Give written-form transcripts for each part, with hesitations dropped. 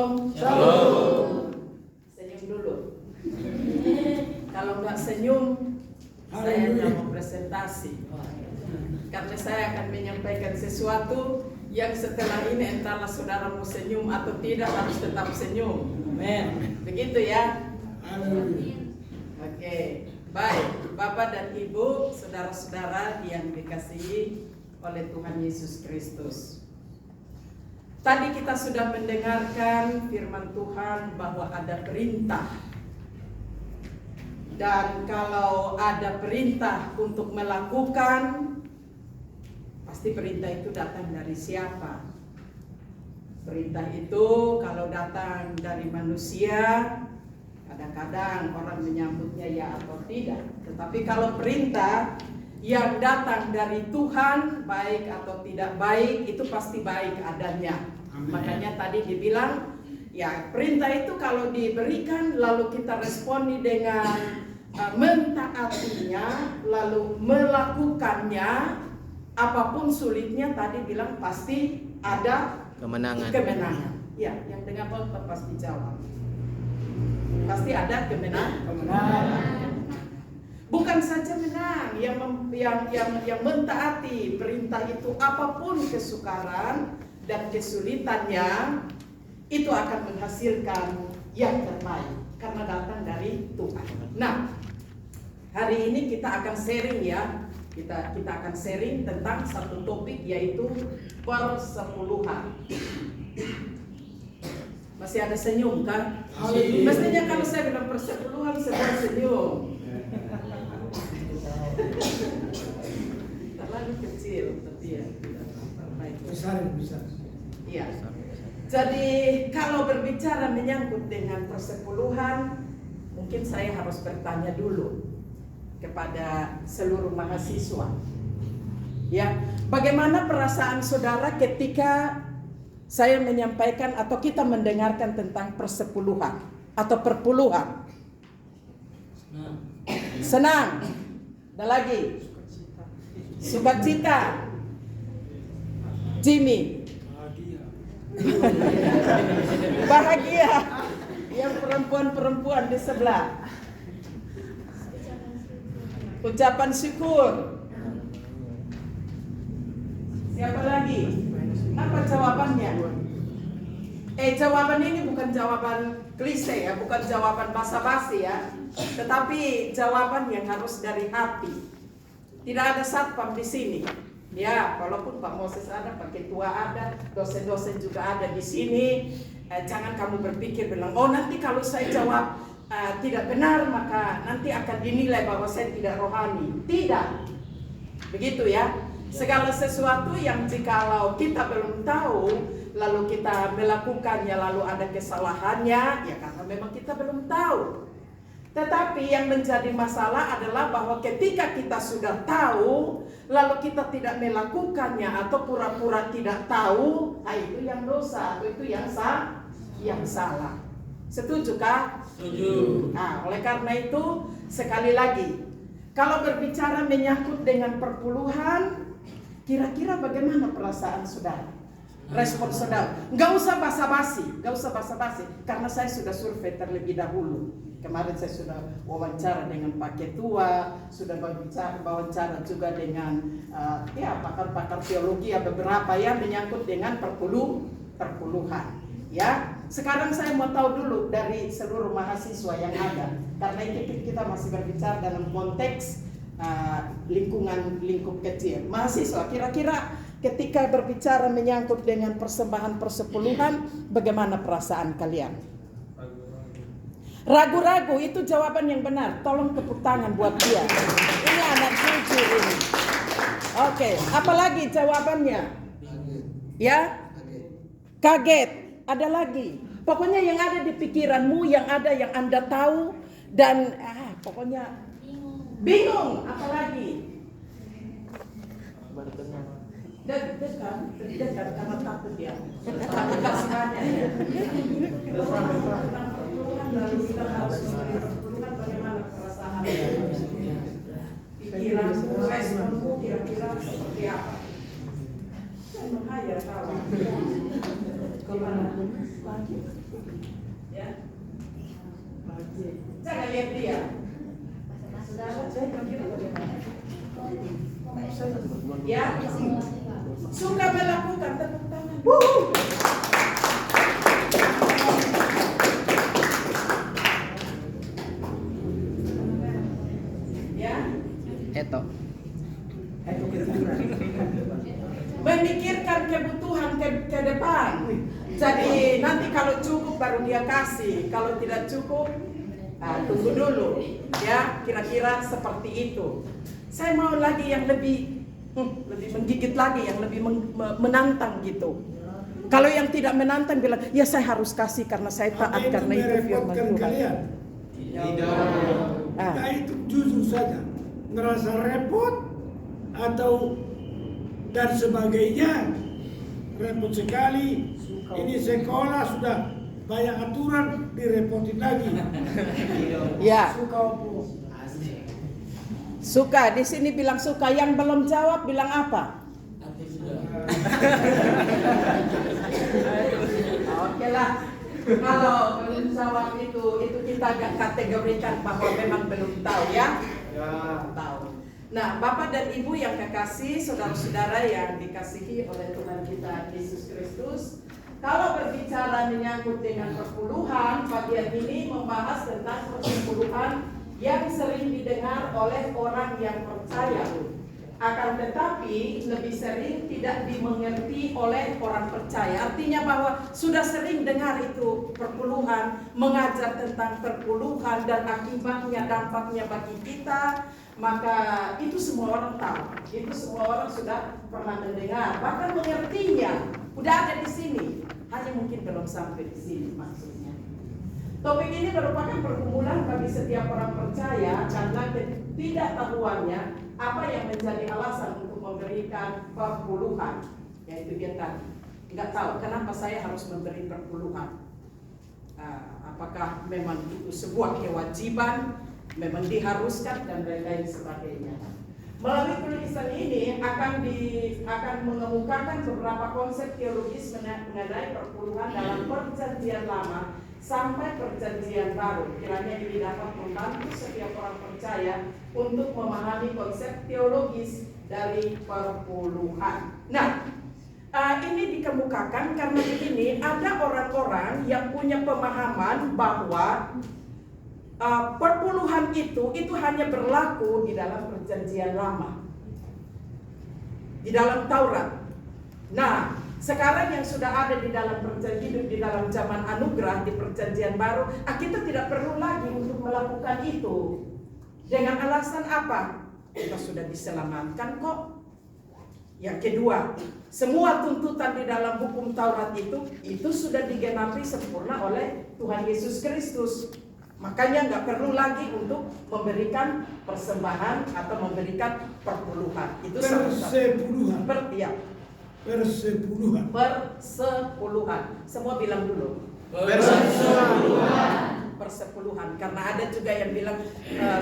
Shalom. Shalom. Senyum dulu. Kalau nggak senyum, saya nggak mau presentasi. Karena saya akan menyampaikan sesuatu yang setelah ini entahlah saudara mau senyum atau tidak, harus tetap senyum. Amin. Begitu ya? Oke. Baik, Bapak dan Ibu, saudara-saudara yang dikasihi oleh Tuhan Yesus Kristus. Tadi kita sudah mendengarkan firman Tuhan bahwa ada perintah. Dan kalau ada perintah untuk melakukan, pasti perintah itu datang dari siapa? Perintah itu kalau datang dari manusia, kadang-kadang orang menyambutnya ya atau tidak. Tetapi kalau perintah yang datang dari Tuhan, baik atau tidak baik, itu pasti baik adanya. Amen. Makanya tadi dibilang, ya perintah itu kalau diberikan lalu kita responi dengan mentaatinya, lalu melakukannya, apapun sulitnya tadi bilang pasti ada kemenangan. Ya, yang dengar pasti jawab. Pasti ada kemenangan. Bukan saja menang, yang mentaati perintah itu apapun kesukaran dan kesulitannya, itu akan menghasilkan yang terbaik karena datang dari Tuhan. Nah, hari ini kita akan sharing ya. Kita akan sharing tentang satu topik, yaitu persepuluhan. Masih ada senyum kan? Mestinya kalau saya bilang persepuluhan, saya senyum. Terlalu kecil, tapi ya besar. Iya. Jadi kalau berbicara menyangkut dengan persepuluhan, mungkin saya harus bertanya dulu kepada seluruh mahasiswa. Ya, bagaimana perasaan saudara ketika saya menyampaikan atau kita mendengarkan tentang persepuluhan atau perpuluhan? Senang. Ada lagi? Sukacita. Jimmy. Bahagia. Yang perempuan-perempuan di sebelah. Ucapan syukur. Siapa lagi? Apa jawabannya? Jawaban ini bukan jawaban klise ya, bukan jawaban basa-basi ya, tetapi jawaban yang harus dari hati. Tidak ada satpam di sini. Ya, walaupun Pak Moses ada, Pak Ketua ada, dosen-dosen juga ada di sini. Jangan kamu berpikir bilang, oh nanti kalau saya jawab tidak benar, maka nanti akan dinilai bahwa saya tidak rohani. Tidak. Begitu ya. Segala sesuatu yang jikalau kita belum tahu, lalu kita melakukannya, lalu ada kesalahannya, ya karena memang kita belum tahu. Tetapi yang menjadi masalah adalah bahwa ketika kita sudah tahu, lalu kita tidak melakukannya atau pura-pura tidak tahu, itu yang dosa, atau itu yang salah. Setuju kah? Setuju. Nah, oleh karena itu, sekali lagi, kalau berbicara menyangkut dengan perpuluhan, kira-kira bagaimana perasaan saudara? Respon saudara? Nggak usah basa-basi, karena saya sudah survei terlebih dahulu. Kemarin saya sudah wawancara dengan Pak Ketua, sudah wawancara juga dengan pakar-pakar teologi ya, beberapa yang menyangkut dengan perpuluhan. Ya, sekarang saya mau tahu dulu dari seluruh mahasiswa yang ada, karena ini kita masih berbicara dalam konteks lingkup kecil. Mahasiswa, kira-kira ketika berbicara menyangkut dengan persembahan persepuluhan, bagaimana perasaan kalian? Ragu-ragu, itu jawaban yang benar. Tolong tepuk tangan buat dia. Ini anak cucu ini. Oke, apalagi jawabannya? Ya? Kaget. Ada lagi. Pokoknya yang ada di pikiranmu, yang ada yang Anda tahu, dan pokoknya bingung. Apalagi? Dekat karena takut ya. Takut kasihannya ya. Lalu kita harus memperhatikan bagaimana perasaan pikiran, responmu kira-kira seperti apa. Saya menghayal kawan. Gimana? Ya. Jangan lihat dia. Ya. Suka melakukan tepuk tangan. Ya. Eto. Memikirkan kebutuhan ke depan. Jadi nanti kalau cukup baru dia kasih, kalau tidak cukup tunggu dulu. Ya, kira-kira seperti itu. Saya mau lagi yang lebih menggigit lagi, yang lebih menantang gitu. Kalau yang tidak menantang bilang, ya saya harus kasih karena saya taat karena itu firman Tuhan. Kalian? Ah. Nah, itu jujur saja, ngerasa repot atau dan sebagainya. Repot sekali. Ini sekolah sudah banyak aturan, direpotin lagi. Ya. Suka, di sini bilang suka. Yang belum jawab bilang apa? Oke lah. Kalau belum jawab itu kita agak kategorikan bahwa memang belum tahu ya. Tahu. Nah, Bapak dan Ibu yang kekasih, saudara-saudara yang dikasihi oleh Tuhan kita Yesus Kristus, kalau berbicara menyangkut dengan perpuluhan, bagian ini membahas tentang persepuluhan yang sering didengar oleh orang yang percaya. Akan tetapi lebih sering tidak dimengerti oleh orang percaya. Artinya bahwa sudah sering dengar itu perpuluhan, mengajar tentang perpuluhan dan akibatnya, dampaknya bagi kita. Maka itu semua orang tahu, itu semua orang sudah pernah mendengar, bahkan mengertinya, udah ada di sini, hanya mungkin belum sampai di sini maksudnya. Topik ini merupakan pergumulan bagi setiap orang percaya karena ketidaktahuannya apa yang menjadi alasan untuk memberikan perpuluhan, yaitu dia tadi nggak tahu kenapa saya harus memberi perpuluhan. Apakah memang itu sebuah kewajiban, memang diharuskan dan lain-lain sebagainya. Melalui tulisan ini akan mengemukakan beberapa konsep teologis mengenai perpuluhan dalam Perjanjian Lama sampai Perjanjian Baru. Kiranya ini dapat membantu setiap orang percaya untuk memahami konsep teologis dari perpuluhan. Nah, ini dikemukakan karena begini, ada orang-orang yang punya pemahaman bahwa perpuluhan itu hanya berlaku di dalam Perjanjian Lama, di dalam Taurat. Nah, sekarang yang sudah ada di dalam perjanjian, di dalam zaman anugerah di Perjanjian Baru, kita tidak perlu lagi untuk melakukan itu. Dengan alasan apa? Kita sudah diselamatkan kok. Yang kedua, semua tuntutan di dalam hukum Taurat itu sudah digenapi sempurna oleh Tuhan Yesus Kristus. Makanya nggak perlu lagi untuk memberikan persembahan atau memberikan perpuluhan. Itu persepuluhan. Persepuluhan. Semua bilang dulu. Persepuluhan. Karena ada juga yang bilang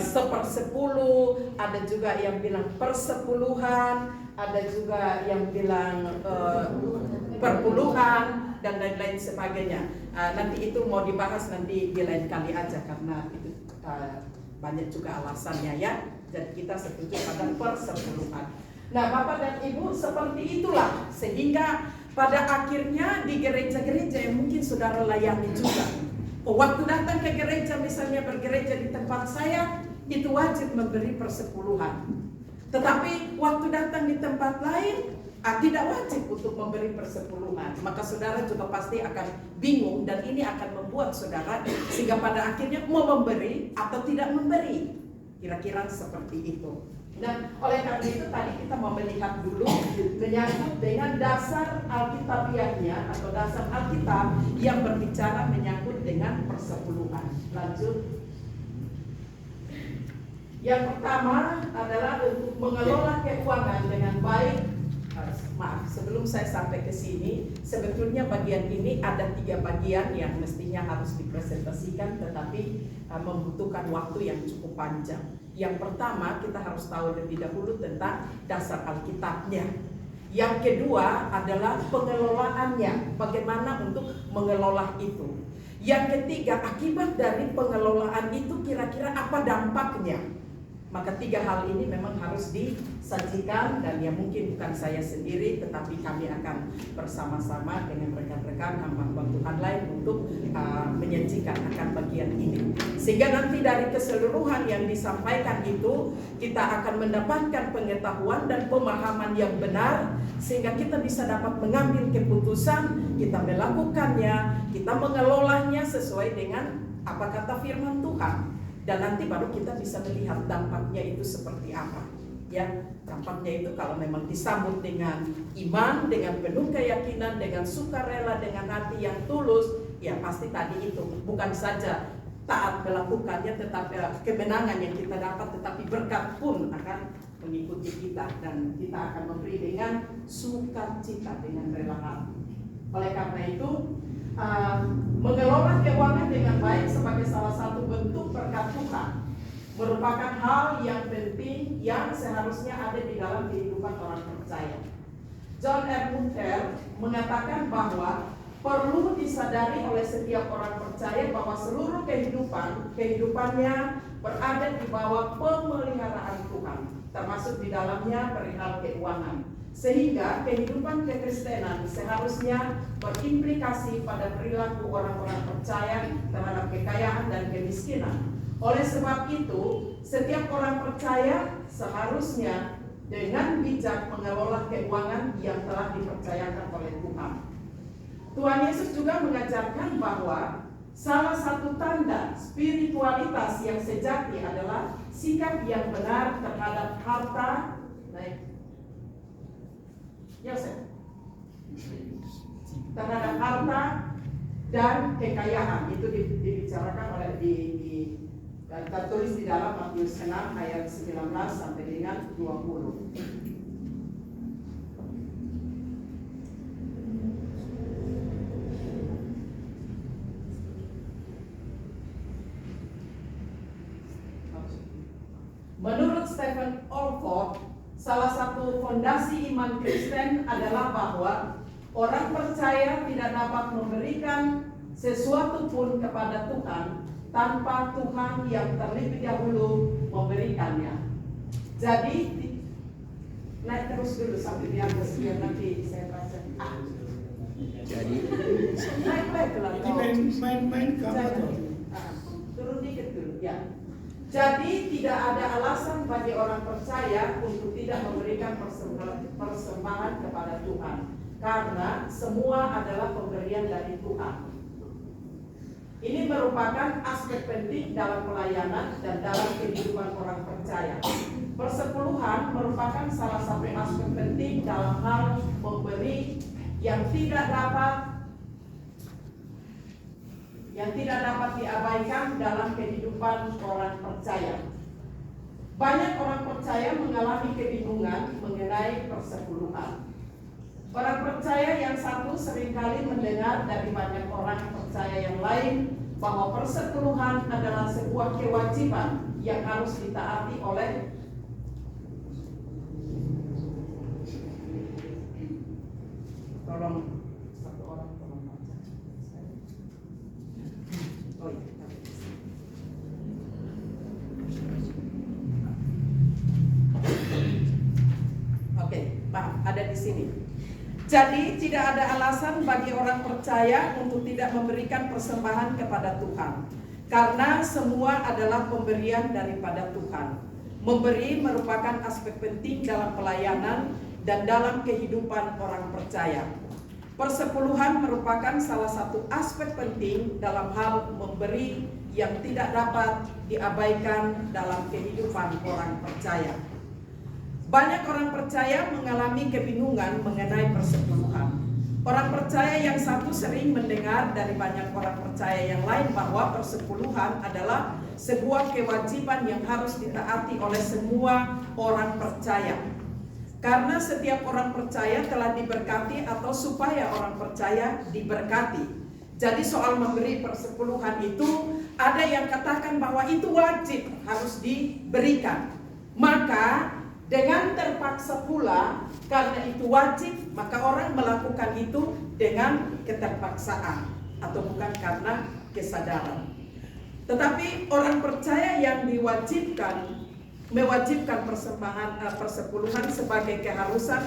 sepersepuluh, ada juga yang bilang persepuluhan, ada juga yang bilang perpuluhan dan lain-lain sebagainya. Nanti itu mau dibahas nanti di lain kali aja karena itu banyak juga alasannya ya. Jadi kita setuju pada persepuluhan. Nah, Bapak dan Ibu, seperti itulah sehingga pada akhirnya di gereja-gereja yang mungkin saudara layani juga. Waktu datang ke gereja, misalnya bergereja di tempat saya, itu wajib memberi persepuluhan. Tetapi waktu datang di tempat lain, tidak wajib untuk memberi persepuluhan. Maka saudara juga pasti akan bingung dan ini akan membuat saudara sehingga pada akhirnya mau memberi atau tidak memberi. Kira-kira seperti itu. Dan oleh karena itu tadi kita mau melihat dulu menyangkut dengan dasar Alkitabiahnya atau dasar Alkitab yang berbicara menyangkut dengan persepuluhan. Lanjut. Yang pertama adalah untuk mengelola keuangan dengan baik. Maaf, sebelum saya sampai ke sini, sebetulnya bagian ini ada 3 bagian yang mestinya harus dipresentasikan, tetapi membutuhkan waktu yang cukup panjang. Yang pertama, kita harus tahu lebih dahulu tentang dasar Alkitabnya. Yang kedua adalah pengelolaannya, bagaimana untuk mengelola itu. Yang ketiga, akibat dari pengelolaan itu kira-kira apa dampaknya. Maka 3 hal ini memang harus disajikan, dan ya mungkin bukan saya sendiri, tetapi kami akan bersama-sama dengan rekan-rekan hamba Tuhan lain untuk menyajikan akan bagian ini. Sehingga nanti dari keseluruhan yang disampaikan itu, kita akan mendapatkan pengetahuan dan pemahaman yang benar, sehingga kita bisa dapat mengambil keputusan, kita melakukannya, kita mengelolanya sesuai dengan apa kata firman Tuhan. Dan nanti baru kita bisa melihat dampaknya itu seperti apa. Ya, dampaknya itu kalau memang disambut dengan iman, dengan penuh keyakinan, dengan sukarela, dengan hati yang tulus, ya pasti tadi itu bukan saja taat melakukannya, tetapi kemenangan yang kita dapat, tetapi berkat pun akan mengikuti kita, dan kita akan memberi dengan sukacita, dengan rela hati. Oleh karena itu, mengelola keuangan dengan baik sebagai salah satu bentuk berkat Tuhan merupakan hal yang penting yang seharusnya ada di dalam kehidupan orang percaya. John R. Mutter mengatakan bahwa perlu disadari oleh setiap orang percaya bahwa seluruh kehidupannya berada di bawah pemeliharaan Tuhan, termasuk di dalamnya perihal keuangan. Sehingga kehidupan kekristenan seharusnya berimplikasi pada perilaku orang-orang percaya terhadap kekayaan dan kemiskinan. Oleh sebab itu, setiap orang percaya seharusnya dengan bijak mengelola keuangan yang telah dipercayakan oleh Tuhan. Tuhan Yesus juga mengajarkan bahwa salah satu tanda spiritualitas yang sejati adalah sikap yang benar terhadap harta. Terhadap harta dan kekayaan. Itu dibicarakan oleh tertulis di dalam Matius 6 ayat 19 sampai dengan 20. Menurut Stephen Olford, salah satu fondasi iman Kristen adalah bahwa orang percaya tidak dapat memberikan sesuatu pun kepada Tuhan tanpa Tuhan yang terlebih dahulu memberikannya. Jadi naik terus dulu sampai di atas biar nanti saya baca. Jadi Naik lah. Ini main-main kamu. Turun dikit dulu ya. Jadi tidak ada alasan bagi orang percaya untuk tidak memberikan persembahan kepada Tuhan, karena semua adalah pemberian dari Tuhan. Ini merupakan aspek penting dalam pelayanan dan dalam kehidupan orang percaya. Persepuluhan merupakan salah satu aspek penting dalam hal memberi yang tidak dapat diabaikan dalam kehidupan orang percaya. Banyak orang percaya mengalami kebingungan mengenai persepuluhan. Orang percaya yang satu seringkali mendengar dari banyak orang percaya yang lain bahwa persepuluhan adalah sebuah kewajiban yang harus ditaati oleh satu orang tolong baca. Oh iya. Oke, Pak, ada di sini. Jadi tidak ada alasan bagi orang percaya untuk tidak memberikan persembahan kepada Tuhan, karena semua adalah pemberian daripada Tuhan. Memberi merupakan aspek penting dalam pelayanan dan dalam kehidupan orang percaya. Persepuluhan merupakan salah satu aspek penting dalam hal memberi yang tidak dapat diabaikan dalam kehidupan orang percaya. Banyak orang percaya mengalami kebingungan mengenai persepuluhan. Orang percaya yang satu sering mendengar dari banyak orang percaya yang lain bahwa persepuluhan adalah sebuah kewajiban yang harus ditaati oleh semua orang percaya. Karena setiap orang percaya telah diberkati atau supaya orang percaya diberkati. Jadi soal memberi persepuluhan itu ada yang katakan bahwa itu wajib harus diberikan. Maka Dengan terpaksa pula, karena itu wajib, maka orang melakukan itu dengan keterpaksaan atau bukan karena kesadaran. Tetapi orang percaya yang mewajibkan persepuluhan sebagai keharusan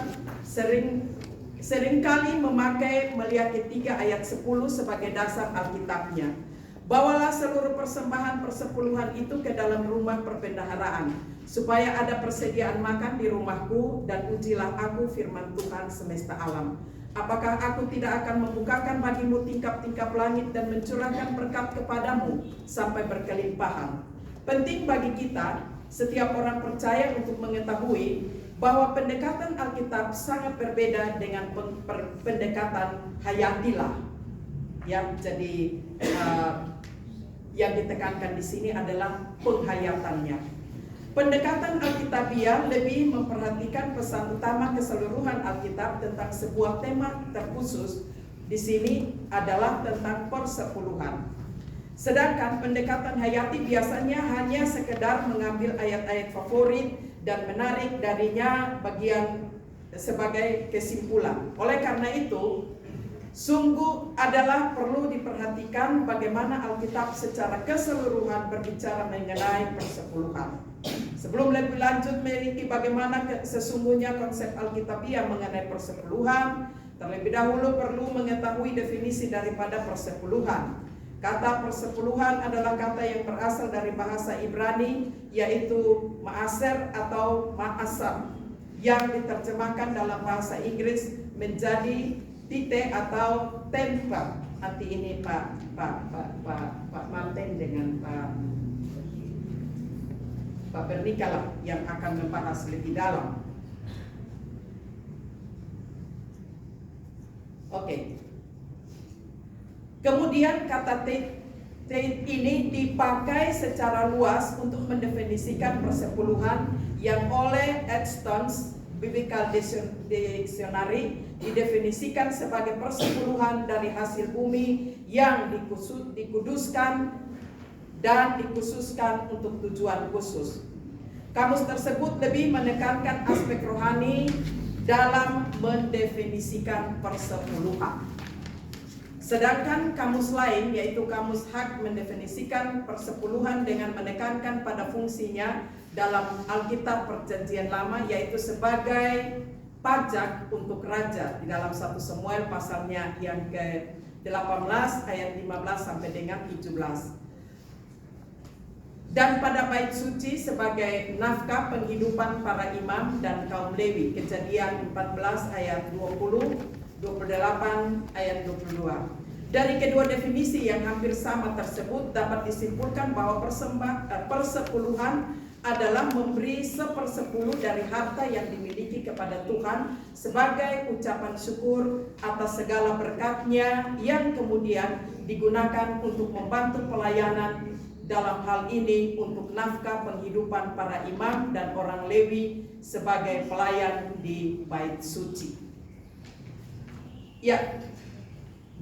seringkali melihat ketiga ayat 10 sebagai dasar Alkitabnya. Bawalah seluruh persembahan persepuluhan itu ke dalam rumah perbendaharaan, supaya ada persediaan makan di rumahku, dan ujilah aku firman Tuhan semesta alam. Apakah aku tidak akan membukakan bagimu tingkap-tingkap langit dan mencurahkan berkat kepadamu sampai berkelimpahan? Penting bagi kita, setiap orang percaya, untuk mengetahui bahwa pendekatan Alkitab sangat berbeda dengan pendekatan hayatilah. Ya, jadi yang ditekankan di sini adalah penghayatannya. Pendekatan Alkitabiah lebih memperhatikan pesan utama keseluruhan Alkitab tentang sebuah tema terkhusus. Di sini adalah tentang persepuluhan. Sedangkan pendekatan hayati biasanya hanya sekedar mengambil ayat-ayat favorit dan menarik darinya bagian sebagai kesimpulan. Oleh karena itu, sungguh adalah perlu diperhatikan bagaimana Alkitab secara keseluruhan berbicara mengenai persepuluhan. Sebelum lebih lanjut meneliti bagaimana sesungguhnya konsep Alkitabiah mengenai persepuluhan, terlebih dahulu perlu mengetahui definisi daripada persepuluhan. Kata persepuluhan adalah kata yang berasal dari bahasa Ibrani, yaitu ma'aser atau ma'asam, yang diterjemahkan dalam bahasa Inggris menjadi titik atau tempat. Nanti ini Pak Martin dengan Pak Bernika lah yang akan membahas lebih dalam. Oke. Kemudian kata ini dipakai secara luas untuk mendefinisikan persepuluhan yang oleh Edstone's Biblical Dictionary didefinisikan sebagai persepuluhan dari hasil bumi yang dikuduskan dan dikhususkan untuk tujuan khusus. Kamus tersebut lebih menekankan aspek rohani dalam mendefinisikan persepuluhan. Sedangkan kamus lain, yaitu kamus Hak, mendefinisikan persepuluhan dengan menekankan pada fungsinya dalam Alkitab Perjanjian Lama, yaitu sebagai pajak untuk raja di dalam 1 Samuel pasalnya yang ke-18 ayat 15 sampai dengan 17. Dan pada bait suci sebagai nafkah penghidupan para imam dan kaum Lewi, Kejadian 14 ayat 20, 28 ayat 22. Dari kedua definisi yang hampir sama tersebut dapat disimpulkan bahwa persepuluhan adalah memberi 1/10 dari harta yang dimiliki kepada Tuhan sebagai ucapan syukur atas segala berkat-Nya yang kemudian digunakan untuk membantu pelayanan, dalam hal ini untuk nafkah penghidupan para imam dan orang Lewi sebagai pelayan di bait suci. Ya,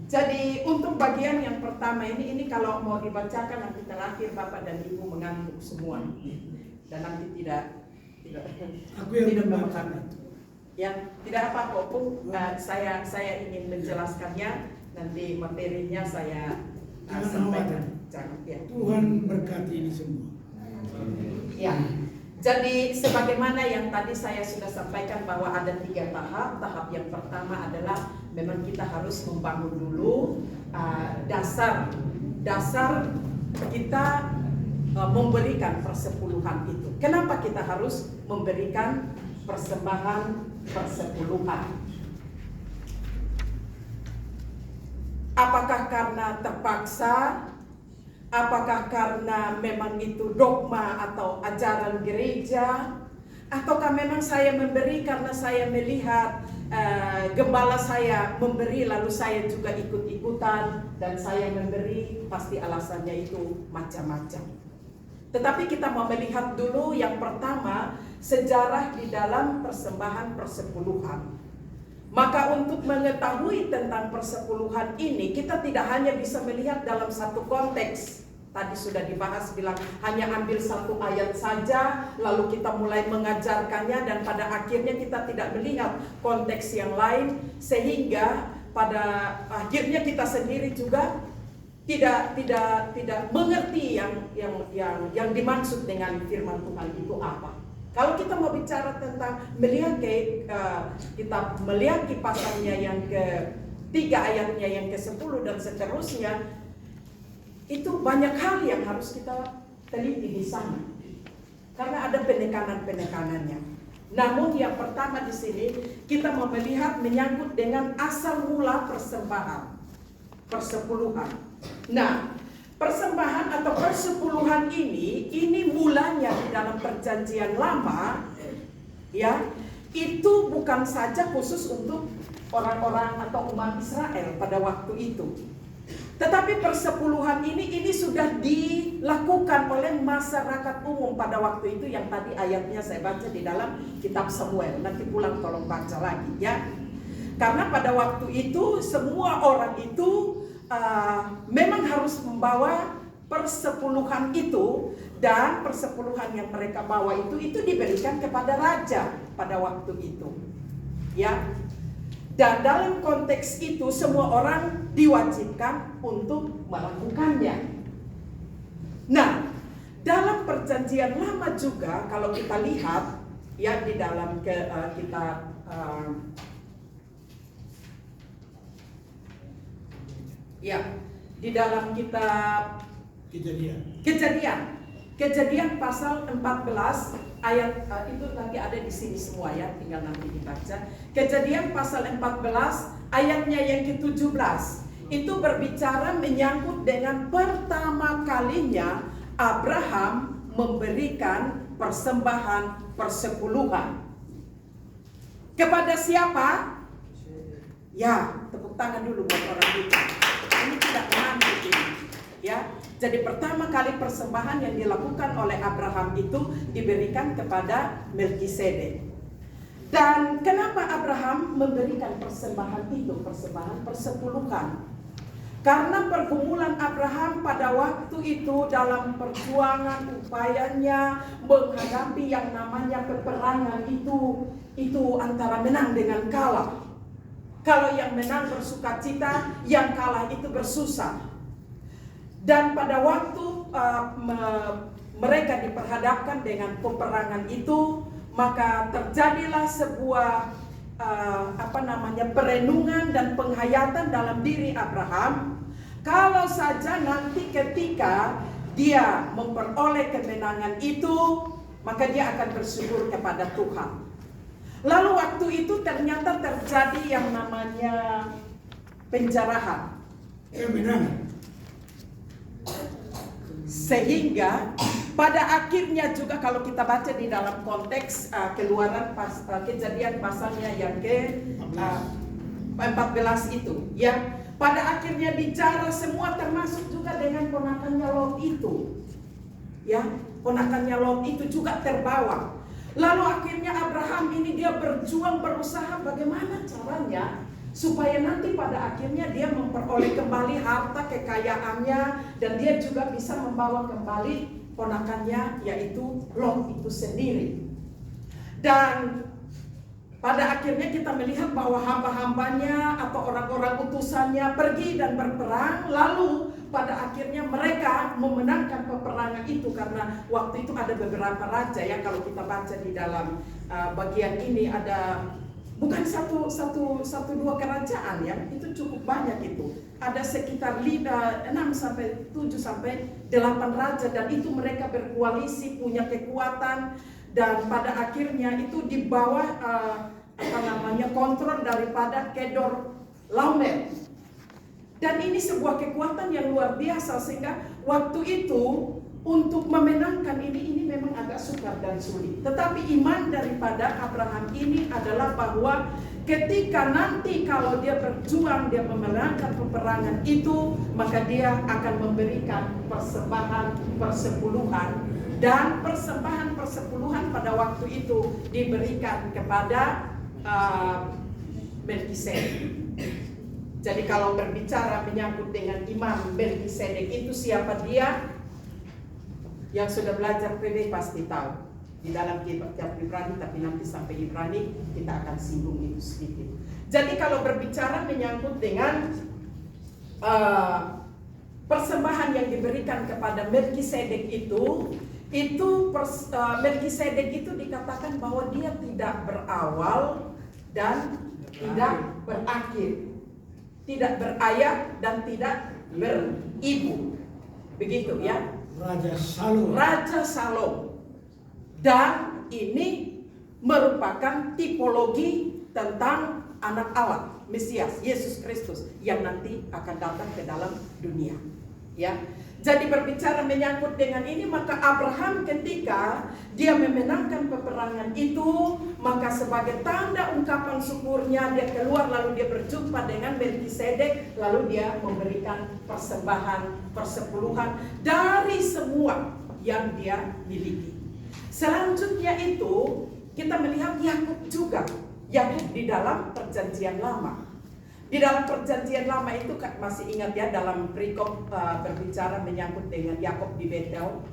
jadi untuk bagian yang pertama ini kalau mau dibacakan nanti terakhir Bapak dan Ibu mengantuk semua dan nanti tidak Aku yang tidak membacakan. Ya, tidak apa-apa Bu. Saya ingin menjelaskannya, nanti materinya saya sampaikan. Ya. Tuhan berkati ini semua. Ya. Jadi sebagaimana yang tadi saya sudah sampaikan bahwa ada 3 tahap. Tahap yang pertama adalah memang kita harus membangun dulu dasar kita memberikan persepuluhan itu. Kenapa kita harus memberikan persembahan persepuluhan? Apakah karena terpaksa? Apakah karena memang itu dogma atau ajaran gereja? Ataukah memang saya memberi karena saya melihat gembala saya memberi lalu saya juga ikut-ikutan dan saya memberi? Pasti alasannya itu macam-macam. Tetapi kita mau melihat dulu yang pertama, sejarah di dalam persembahan persepuluhan. Maka untuk mengetahui tentang persepuluhan ini, kita tidak hanya bisa melihat dalam satu konteks. tadi sudah dibahas, bilang hanya ambil satu ayat saja lalu kita mulai mengajarkannya, dan pada akhirnya kita tidak melihat konteks yang lain, sehingga pada akhirnya kita sendiri juga tidak mengerti yang dimaksud dengan firman Tuhan itu apa. Kalau kita mau bicara tentang melihat kita melihat pasalnya yang ke-3 ayatnya yang ke-10 dan seterusnya, itu banyak hal yang harus kita teliti di sana, karena ada penekanan-penekanannya. Namun yang pertama di sini kita mau melihat menyangkut dengan asal mula persembahan, persepuluhan. Nah, persembahan atau persepuluhan ini mulanya di dalam Perjanjian Lama, ya, itu bukan saja khusus untuk orang-orang atau umat Israel pada waktu itu. Tetapi persepuluhan ini sudah dilakukan oleh masyarakat umum pada waktu itu, yang tadi ayatnya saya baca di dalam kitab Samuel. Nanti pulang tolong baca lagi ya. Karena pada waktu itu semua orang itu memang harus membawa persepuluhan itu, dan persepuluhan yang mereka bawa itu diberikan kepada raja pada waktu itu. Ya. Dan dalam konteks itu semua orang diwajibkan untuk melakukannya. Nah, dalam Perjanjian Lama juga kalau kita lihat ya di dalam kitab di dalam kitab Kejadian pasal 14 ayat itu nanti ada di sini semua ya, tinggal nanti dibaca. Kejadian pasal 14 ayatnya yang ke-17 itu berbicara menyangkut dengan pertama kalinya Abraham memberikan persembahan persepuluhan. Kepada siapa? Ya, tepuk tangan dulu buat orang itu. Ini tidak menanti ini, ya. Jadi pertama kali persembahan yang dilakukan oleh Abraham itu diberikan kepada Melkisedek. Dan kenapa Abraham memberikan persembahan itu, persembahan persepuluhan? Karena pergumulan Abraham pada waktu itu dalam perjuangan upayanya menghadapi yang namanya peperangan itu antara menang dengan kalah. Kalau yang menang bersukacita, yang kalah itu bersusah. Dan pada waktu mereka diperhadapkan dengan peperangan itu, maka terjadilah sebuah perenungan dan penghayatan dalam diri Abraham. Kalau saja nanti ketika dia memperoleh kemenangan itu, maka dia akan bersyukur kepada Tuhan. Lalu waktu itu ternyata terjadi yang namanya penjarahan. Sehingga pada akhirnya juga kalau kita baca di dalam konteks Kejadian pasalnya yang ke-14 itu, ya, pada akhirnya bicara semua termasuk juga dengan ponakannya Lot itu, ya, ponakannya Lot itu juga terbawa. Lalu akhirnya Abraham ini dia berjuang, berusaha bagaimana caranya supaya nanti pada akhirnya dia memperoleh kembali harta kekayaannya, dan dia juga bisa membawa kembali ponakannya yaitu Lot itu sendiri. Dan pada akhirnya kita melihat bahwa hamba-hambanya atau orang-orang utusannya pergi dan berperang, lalu pada akhirnya mereka memenangkan peperangan itu, karena waktu itu ada beberapa raja ya, kalau kita baca di dalam bagian ini ada bukan satu dua kerajaan ya, itu cukup banyak itu. Ada sekitar 6 sampai 7 sampai 8 raja, dan itu mereka berkoalisi, punya kekuatan, dan pada akhirnya itu di bawah kontrol daripada Kedor Laomer. Dan ini sebuah kekuatan yang luar biasa, sehingga waktu itu untuk memenangkan ini memang agak sukar dan sulit. Tetapi iman daripada Abraham ini adalah bahwa ketika nanti kalau dia berjuang, dia memenangkan peperangan itu, maka dia akan memberikan persembahan persepuluhan. Dan persembahan persepuluhan pada waktu itu diberikan kepada Melkisedek. Jadi kalau berbicara menyangkut dengan imam Melkisedek itu siapa dia? Yang sudah belajar PB pasti tahu di dalam kitab Ibrani, tapi nanti sampai Ibrani kita akan singgung itu sedikit. Jadi kalau berbicara menyangkut dengan persembahan yang diberikan kepada Melkisedek itu Melkisedek itu dikatakan bahwa dia tidak berawal dan tidak berakhir, tidak berayah dan tidak beribu, begitu ya. Raja Salom. Dan ini merupakan tipologi tentang anak Allah, Mesias, Yesus Kristus yang nanti akan datang ke dalam dunia. Ya. Jadi berbicara menyangkut dengan ini, maka Abraham ketika dia memenangkan peperangan itu, maka sebagai tanda ungkapan syukurnya dia keluar lalu dia berjumpa dengan Melkisedek, lalu dia memberikan persembahan persepuluhan dari semua yang dia miliki. Selanjutnya itu kita melihat Yakub juga, Yakub di dalam perjanjian lama. Di dalam perjanjian lama itu masih ingat ya, dalam perikop berbicara menyangkut dengan Yakub di Betel.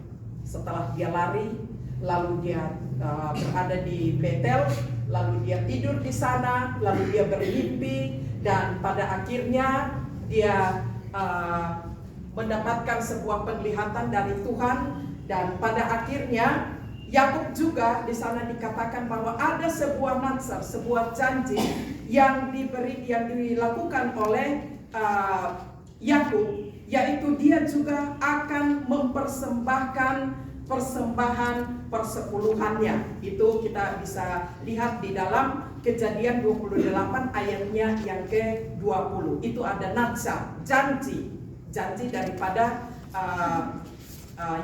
Setelah dia lari, lalu dia berada di Betel, lalu dia tidur di sana, lalu dia bermimpi, dan pada akhirnya dia mendapatkan sebuah penglihatan dari Tuhan, dan pada akhirnya Yakub juga di sana dikatakan bahwa ada sebuah nazar, sebuah janji yang dilakukan oleh Yakub, yaitu dia juga akan mempersembahkan persembahan persepuluhannya. Itu kita bisa lihat di dalam Kejadian 28 ayatnya yang ke-20. Itu ada nazar, janji daripada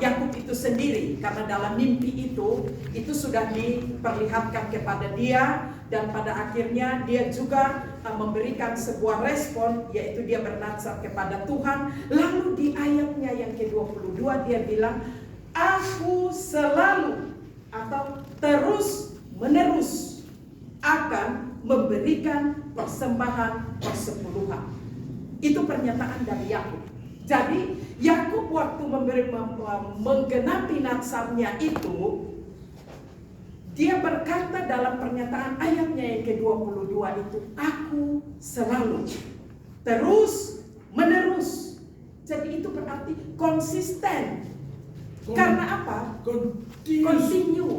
Yakub itu sendiri, karena dalam mimpi itu sudah diperlihatkan kepada dia, dan pada akhirnya dia juga memberikan sebuah respon, yaitu dia bernazar kepada Tuhan. Lalu di ayatnya yang ke-22 dia bilang, aku selalu atau terus menerus akan memberikan persembahan persepuluhan. Itu pernyataan dari Yakub. Jadi Yakub waktu menggenapi nazarnya itu, dia berkata dalam pernyataan ayatnya yang ke-22 itu, aku selalu terus menerus. Jadi itu berarti konsisten. Karena apa? Continue.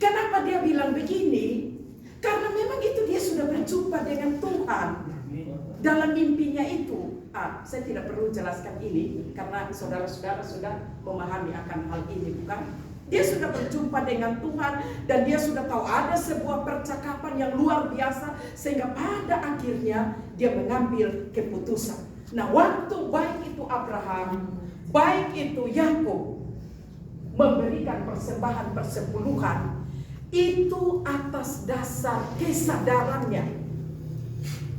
Kenapa dia bilang begini? Karena memang itu dia sudah berjumpa dengan Tuhan dalam mimpinya itu. Saya tidak perlu jelaskan ini karena saudara-saudara sudah memahami akan hal ini, bukan? Dia sudah berjumpa dengan Tuhan dan dia sudah tahu ada sebuah percakapan yang luar biasa, sehingga pada akhirnya dia mengambil keputusan. Nah, waktu baik itu Abraham, baik itu Yakub memberikan persembahan persepuluhan, itu atas dasar kesadarannya.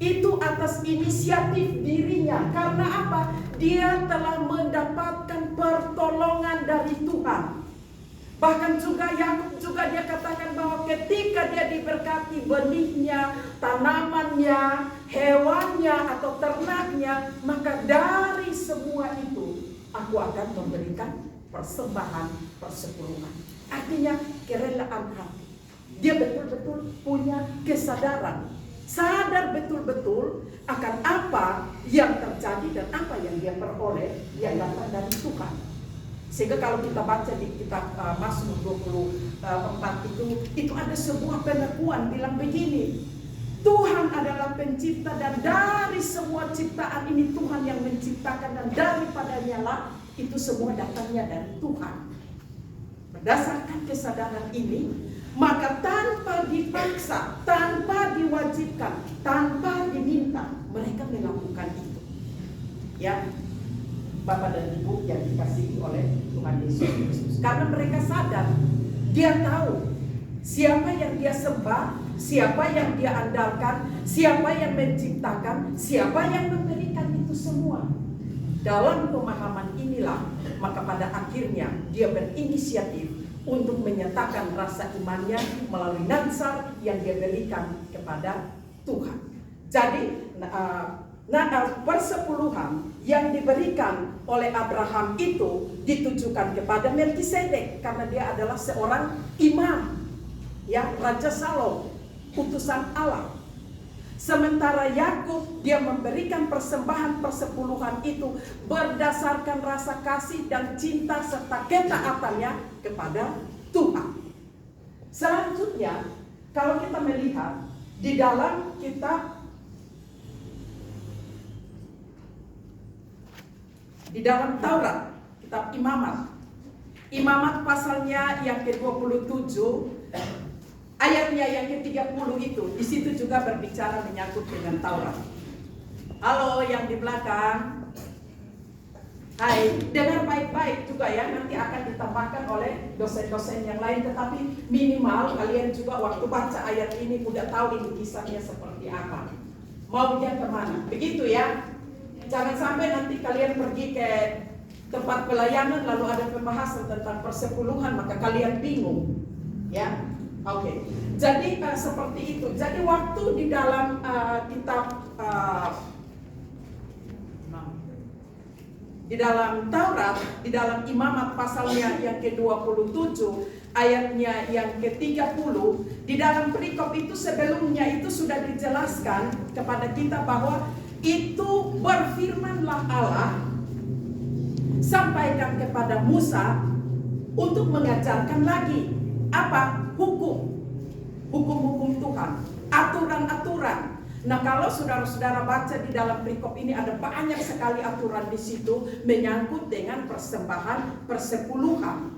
Itu atas inisiatif dirinya. Karena apa? Dia telah mendapatkan pertolongan dari Tuhan. Bahkan juga Yakub juga dia katakan bahwa ketika dia diberkati benihnya, tanamannya, hewannya atau ternaknya, maka dari semua itu aku akan memberikan persembahan persepuluhan. Artinya kerelaan hati. Dia betul-betul punya kesadaran. Sadar betul-betul akan apa yang terjadi dan apa yang dia peroleh yang datang dari Tuhan. Sehingga kalau kita baca di kitab Mazmur 24 itu ada sebuah pengakuan bilang begini, Tuhan adalah pencipta dan dari semua ciptaan ini Tuhan yang menciptakan, dan daripadanya lah itu semua datangnya dari Tuhan. Berdasarkan kesadaran ini, maka tanpa dipaksa, tanpa diwajibkan, tanpa diminta, mereka melakukan itu. Ya, Bapak dan Ibu yang dikasihi oleh Tuhan Yesus Kristus. Karena mereka sadar, dia tahu siapa yang dia sembah, siapa yang dia andalkan, siapa yang menciptakan, siapa yang memberikan itu semua. Dalam pemahaman inilah, maka pada akhirnya dia berinisiatif untuk menyatakan rasa imannya melalui nazar yang dia berikan kepada Tuhan. Jadi persepuluhan yang diberikan oleh Abraham itu ditujukan kepada Melkisedek karena dia adalah seorang imam, ya, Raja Salom, utusan Allah. Sementara Yakub dia memberikan persembahan persepuluhan itu berdasarkan rasa kasih dan cinta serta ketaatannya kepada Tuhan. Selanjutnya, kalau kita melihat di dalam kitab di dalam Taurat, kitab Imamat pasalnya yang ke-27, ayatnya yang ke-30 itu, di situ juga berbicara menyangkut dengan Taurat. Halo yang di belakang. Hai, dengar baik-baik juga ya, nanti akan ditambahkan oleh dosen-dosen yang lain, tetapi minimal kalian juga waktu baca ayat ini udah tahu ini kisahnya seperti apa. Maunya kemana, begitu ya. Jangan sampai nanti kalian pergi ke tempat pelayanan lalu ada pembahasan tentang persepuluhan maka kalian bingung, ya. Oke. Jadi seperti itu. Jadi waktu di dalam kitab di dalam Taurat, di dalam Imamat pasalnya yang ke-27, ayatnya yang ke-30, di dalam perikop itu sebelumnya itu sudah dijelaskan kepada kita bahwa itu berfirmanlah Allah sampaikan kepada Musa untuk mengajarkan lagi apa? Hukum-hukum Tuhan, aturan-aturan. Nah, kalau saudara-saudara baca di dalam perikop ini ada banyak sekali aturan di situ menyangkut dengan persembahan persepuluhan.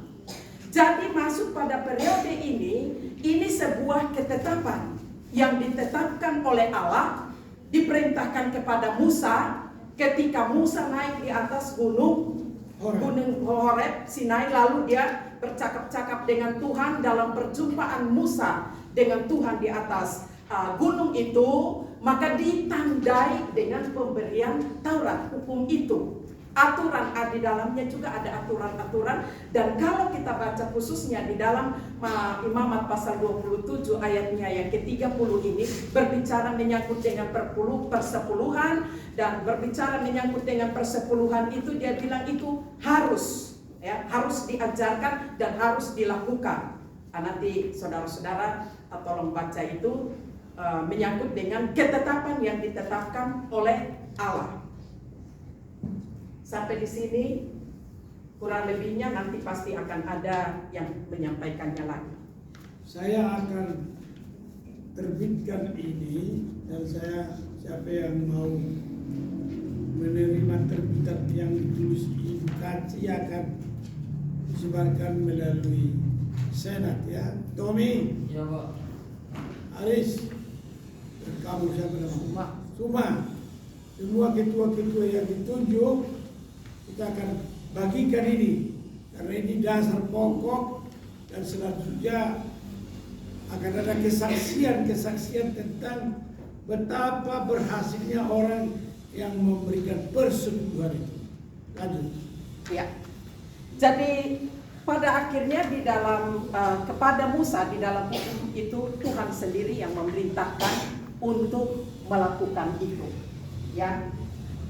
Jadi masuk pada periode ini sebuah ketetapan yang ditetapkan oleh Allah, diperintahkan kepada Musa ketika Musa naik di atas gunung Horeb Sinai, lalu dia bercakap-cakap dengan Tuhan dalam perjumpaan Musa dengan Tuhan di atas gunung itu, maka ditandai dengan pemberian Taurat, hukum itu. Aturan di dalamnya juga ada aturan-aturan, dan kalau kita baca khususnya di dalam Imamat pasal 27 ayatnya yang ke-30 ini berbicara menyangkut dengan persepuluhan, dan berbicara menyangkut dengan persepuluhan itu dia bilang itu harus, ya, harus diajarkan dan harus dilakukan. Nanti saudara-saudara tolong baca itu menyangkut dengan ketetapan yang ditetapkan oleh Allah. Sampai di sini kurang lebihnya, nanti pasti akan ada yang menyampaikannya lagi. Saya akan terbitkan ini, dan siapa yang mau menerima terbitan yang ditulis di kaci akan disebarkan melalui Senat, ya. Tommy, Ya Pak. Aris, dan kamu siapa nama? Suma. Semua ketua-ketua yang ditunjuk kita akan bagikan ini, karena ini dasar pokok, dan selanjutnya akan ada kesaksian tentang betapa berhasilnya orang yang memberikan persepuluhan itu. Lanjut. Ya. Jadi pada akhirnya di dalam kepada Musa di dalam hukum itu Tuhan sendiri yang memerintahkan untuk melakukan itu, ya.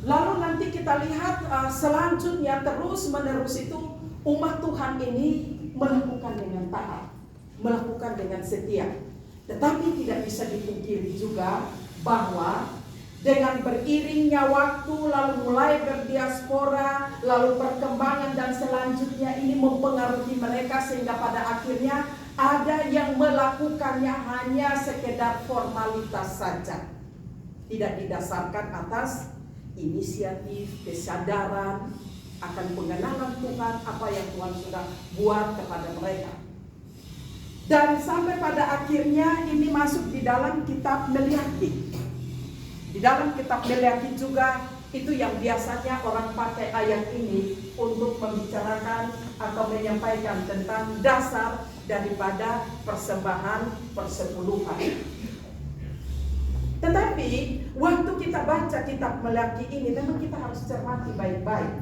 Lalu nanti kita lihat selanjutnya terus-menerus itu umat Tuhan ini melakukan dengan taat, melakukan dengan setia. Tetapi tidak bisa dipungkiri juga bahwa dengan beriringnya waktu, lalu mulai berdiaspora, lalu perkembangan dan selanjutnya ini mempengaruhi mereka sehingga pada akhirnya ada yang melakukannya hanya sekedar formalitas saja. Tidak didasarkan atas inisiatif, kesadaran akan pengenalan Tuhan, apa yang Tuhan sudah buat kepada mereka. Dan sampai pada akhirnya ini masuk di dalam kitab Meliaki. Di dalam kitab Meliaki juga itu yang biasanya orang pakai ayat ini untuk membicarakan atau menyampaikan tentang dasar daripada persembahan persepuluhan. Tetapi waktu kita baca kitab Meliaki ini memang kita harus cermati baik-baik.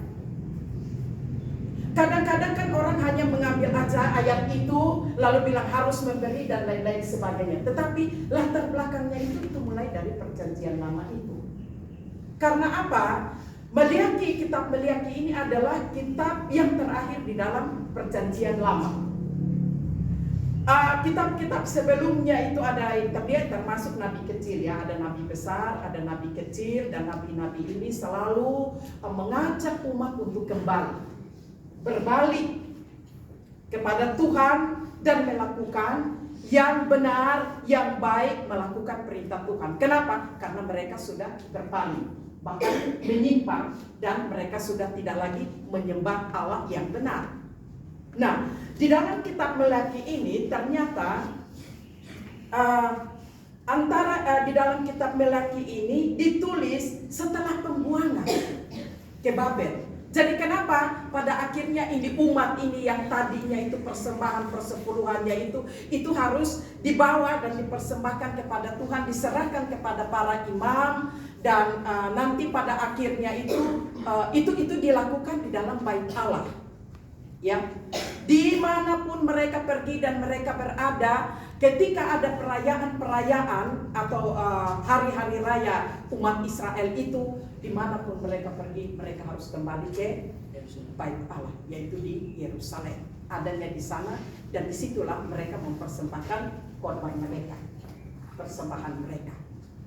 Kadang-kadang kan orang hanya mengambil aja ayat itu lalu bilang harus memberi dan lain-lain sebagainya. Tetapi latar belakangnya itu mulai dari perjanjian lama itu. Karena apa? Meleaki, kitab Meleaki ini adalah kitab yang terakhir di dalam Perjanjian Lama. Kitab-kitab sebelumnya itu ada dia termasuk nabi kecil ya, ada nabi besar, ada nabi kecil, dan nabi-nabi ini selalu mengajak umat untuk kembali, berbalik kepada Tuhan dan melakukan yang benar, yang baik, melakukan perintah Tuhan. Kenapa? Karena mereka sudah berpaling, bahkan menyimpang, dan mereka sudah tidak lagi menyembah Allah yang benar. Nah, di dalam kitab Meleaki ini ternyata di dalam kitab Meleaki ini ditulis setelah pembuangan ke Babel. Jadi kenapa pada akhirnya ini umat ini yang tadinya itu persembahan persepuluhannya itu harus dibawa dan dipersembahkan kepada Tuhan, diserahkan kepada para imam, dan nanti pada akhirnya itu dilakukan di dalam bait Allah. Ya, dimanapun mereka pergi dan mereka berada, ketika ada perayaan-perayaan atau hari-hari raya umat Israel itu, dimanapun mereka pergi, mereka harus kembali ke bait Allah, yaitu di Yerusalem. Adanya di sana, dan disitulah mereka mempersembahkan korban mereka, persembahan mereka.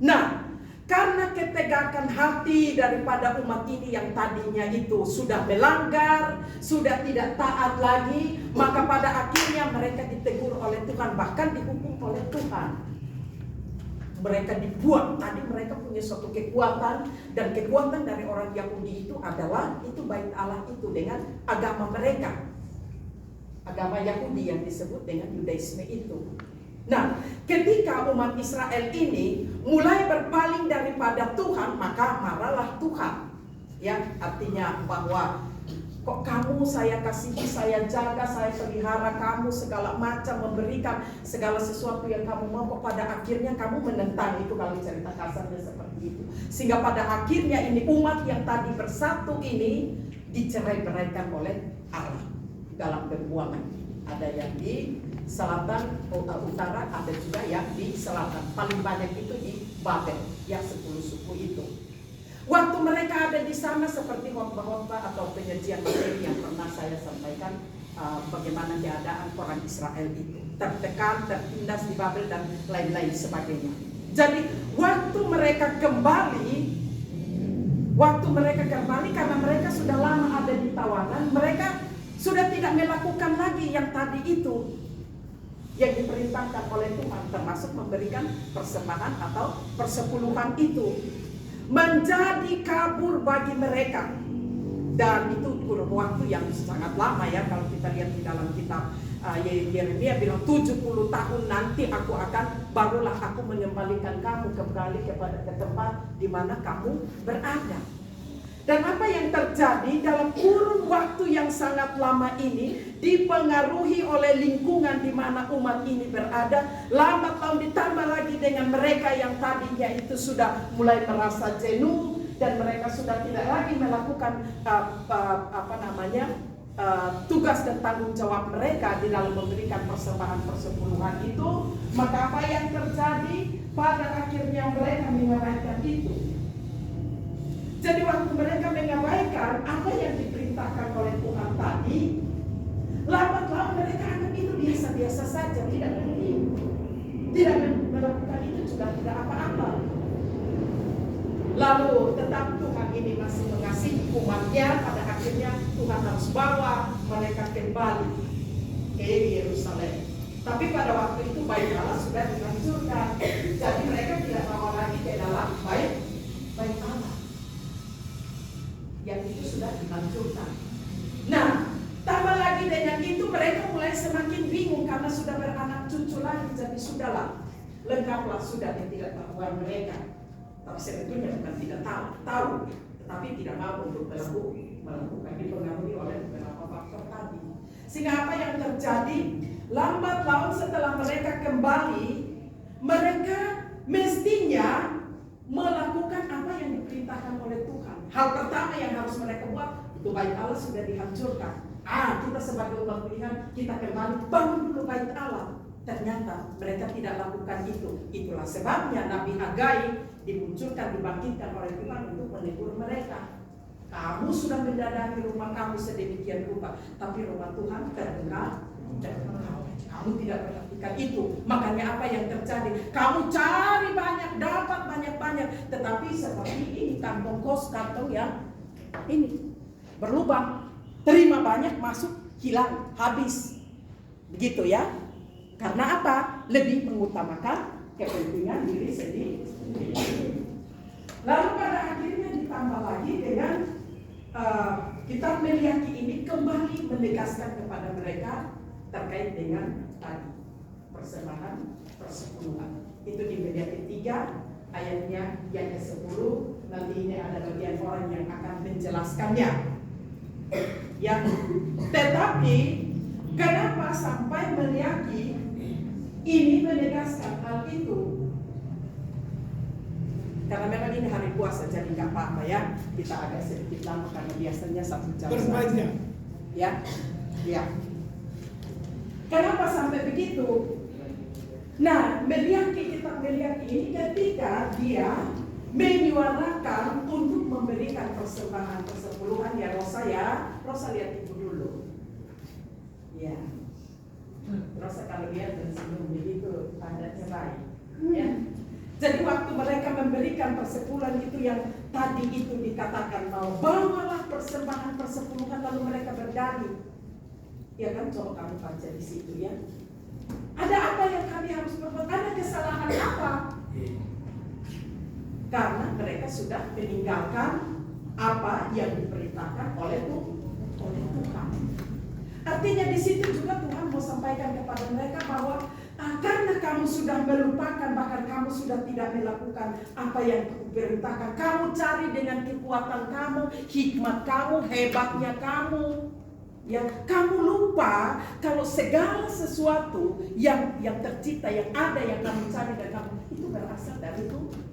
Nah, karena ketegakan hati daripada umat ini yang tadinya itu sudah melanggar, sudah tidak taat lagi, maka pada akhirnya mereka ditegur oleh Tuhan, bahkan dihukum oleh Tuhan. Mereka dibuang. Tadi mereka punya suatu kekuatan, dan kekuatan dari orang Yahudi itu adalah itu bait Allah itu dengan agama mereka, agama Yahudi yang disebut dengan Yudaisme itu. Nah, ketika umat Israel ini mulai berpaling daripada Tuhan, maka marahlah Tuhan. Ya, artinya bahwa kok kamu saya kasihi, saya jaga, saya pelihara kamu segala macam, memberikan segala sesuatu yang kamu mau, kok pada akhirnya kamu menentang. Itu kalau cerita kasarnya seperti itu. Sehingga pada akhirnya ini umat yang tadi bersatu ini dicerai-beraikan oleh Allah dalam pembuangan. Ada yang di selatan, utara, ada juga yang di selatan. Paling banyak itu di Babel, yang 10 suku itu. Waktu mereka ada di sana, seperti khotbah-khotbah atau penyajian materi yang pernah saya sampaikan, bagaimana keadaan orang Israel itu tertekan, tertindas di Babel dan lain-lain sebagainya. Jadi waktu mereka kembali karena mereka sudah lama ada di tawanan, mereka sudah tidak melakukan lagi yang tadi itu yang diperintahkan oleh Tuhan, termasuk memberikan persembahan atau persepuluhan itu, menjadi kabur bagi mereka. Dan itu kurun waktu yang sangat lama ya. Kalau kita lihat di dalam kitab Yeremia bilang 70 tahun nanti barulah aku mengembalikan kamu kembali ke tempat di mana kamu berada. Dan apa yang terjadi dalam kurun waktu yang sangat lama ini, dipengaruhi oleh lingkungan di mana umat ini berada, lambat laun ditambah lagi dengan mereka yang tadinya itu sudah mulai merasa jenuh, dan mereka sudah tidak lagi melakukan tugas dan tanggung jawab mereka di dalam memberikan persembahan persepuluhan itu. Maka apa yang terjadi? Pada akhirnya mereka mengabaikan itu. Jadi waktu mereka mengabaikan apa yang diperintahkan oleh Tuhan tadi, lambat laun mereka anggap itu biasa-biasa saja, tidak melakukan itu juga tidak apa-apa. Lalu tetap Tuhan ini masih mengasihi umatnya. Pada akhirnya Tuhan harus bawa mereka kembali ke Yerusalem. Tapi pada waktu itu bait Allah sudah dihancurkan. Jadi mereka tidak mau lagi ke dalam bait Allah yang itu sudah dihancurkan. Nah, tambah lagi dengan itu mereka mulai semakin bingung karena sudah beranak cucu lagi. Jadi sudahlah, lengkaplah sudah ketidaktahuan mereka. Tapi sebetulnya bukan tidak tahu, tetapi tidak mau untuk melakukan, dipengaruhi oleh beberapa faktor tadi. Sehingga apa yang terjadi? Lambat laun setelah mereka kembali, mereka mestinya melakukan apa yang diperintahkan oleh Tuhan. Hal pertama yang harus mereka buat, itu bait Allah sudah dihancurkan. Kita sebagai umat Tuhan, kita kembali bangun dulu bait Allah. Ternyata mereka tidak lakukan itu. Itulah sebabnya Nabi Hagai dimunculkan, dibangkitkan oleh Tuhan untuk menegur mereka. Kamu sudah mendatangi rumah kamu sedemikian rupa, tapi rumah Tuhan terbuka. Kamu tidak perhatikan itu. Makanya apa yang terjadi? Kamu cari banyak, dapat banyak-banyak, tetapi seperti ini kantong kantong yang ini berlubang. Terima banyak, masuk, hilang, habis. Begitu ya. Karena apa? Lebih mengutamakan kepentingan diri sendiri. Lalu pada akhirnya ditambah lagi dengan kitab Meliaki ini kembali menegaskan kepada mereka terkait dengan tadi persembahan persepuluhan. Itu di Meliaki 3 ayatnya yang ke-10. Nanti ini ada bagian orang yang akan menjelaskannya. Ya, tetapi kenapa sampai Meliaki ini menegaskan hal itu? Karena memang ini hari puasa, jadi nggak apa-apa ya. Kita agak sedikit lama karena biasanya 1 jam. Berpanjang. Ya, ya. Kenapa sampai begitu? Nah, kitab Meliaki ini ketika dia menyuarakan untuk memberikan persembahan persepuluhan ya Rosa lihat ibu dulu. Ya. Rosa kalau lihat dan sebelum begitu tandanya baik. Ya. Jadi waktu mereka memberikan persepuluhan itu yang tadi itu dikatakan mau bawalah persembahan persepuluhan, lalu mereka berdalih. Ya kan, coba kamu baca di situ ya. Ada apa yang kami harus berbuat? Ada kesalahan apa? Karena mereka sudah meninggalkan apa yang diperintahkan oleh Tuhan. Artinya di situ juga Tuhan mau sampaikan kepada mereka bahwa karena kamu sudah melupakan, bahkan kamu sudah tidak melakukan apa yang kuperintahkan. Kamu cari dengan kekuatan kamu, hikmat kamu, hebatnya kamu. Ya, kamu lupa kalau segala sesuatu yang tercipta, yang ada, yang kamu cari dan kamu itu berasal dari Tuhan.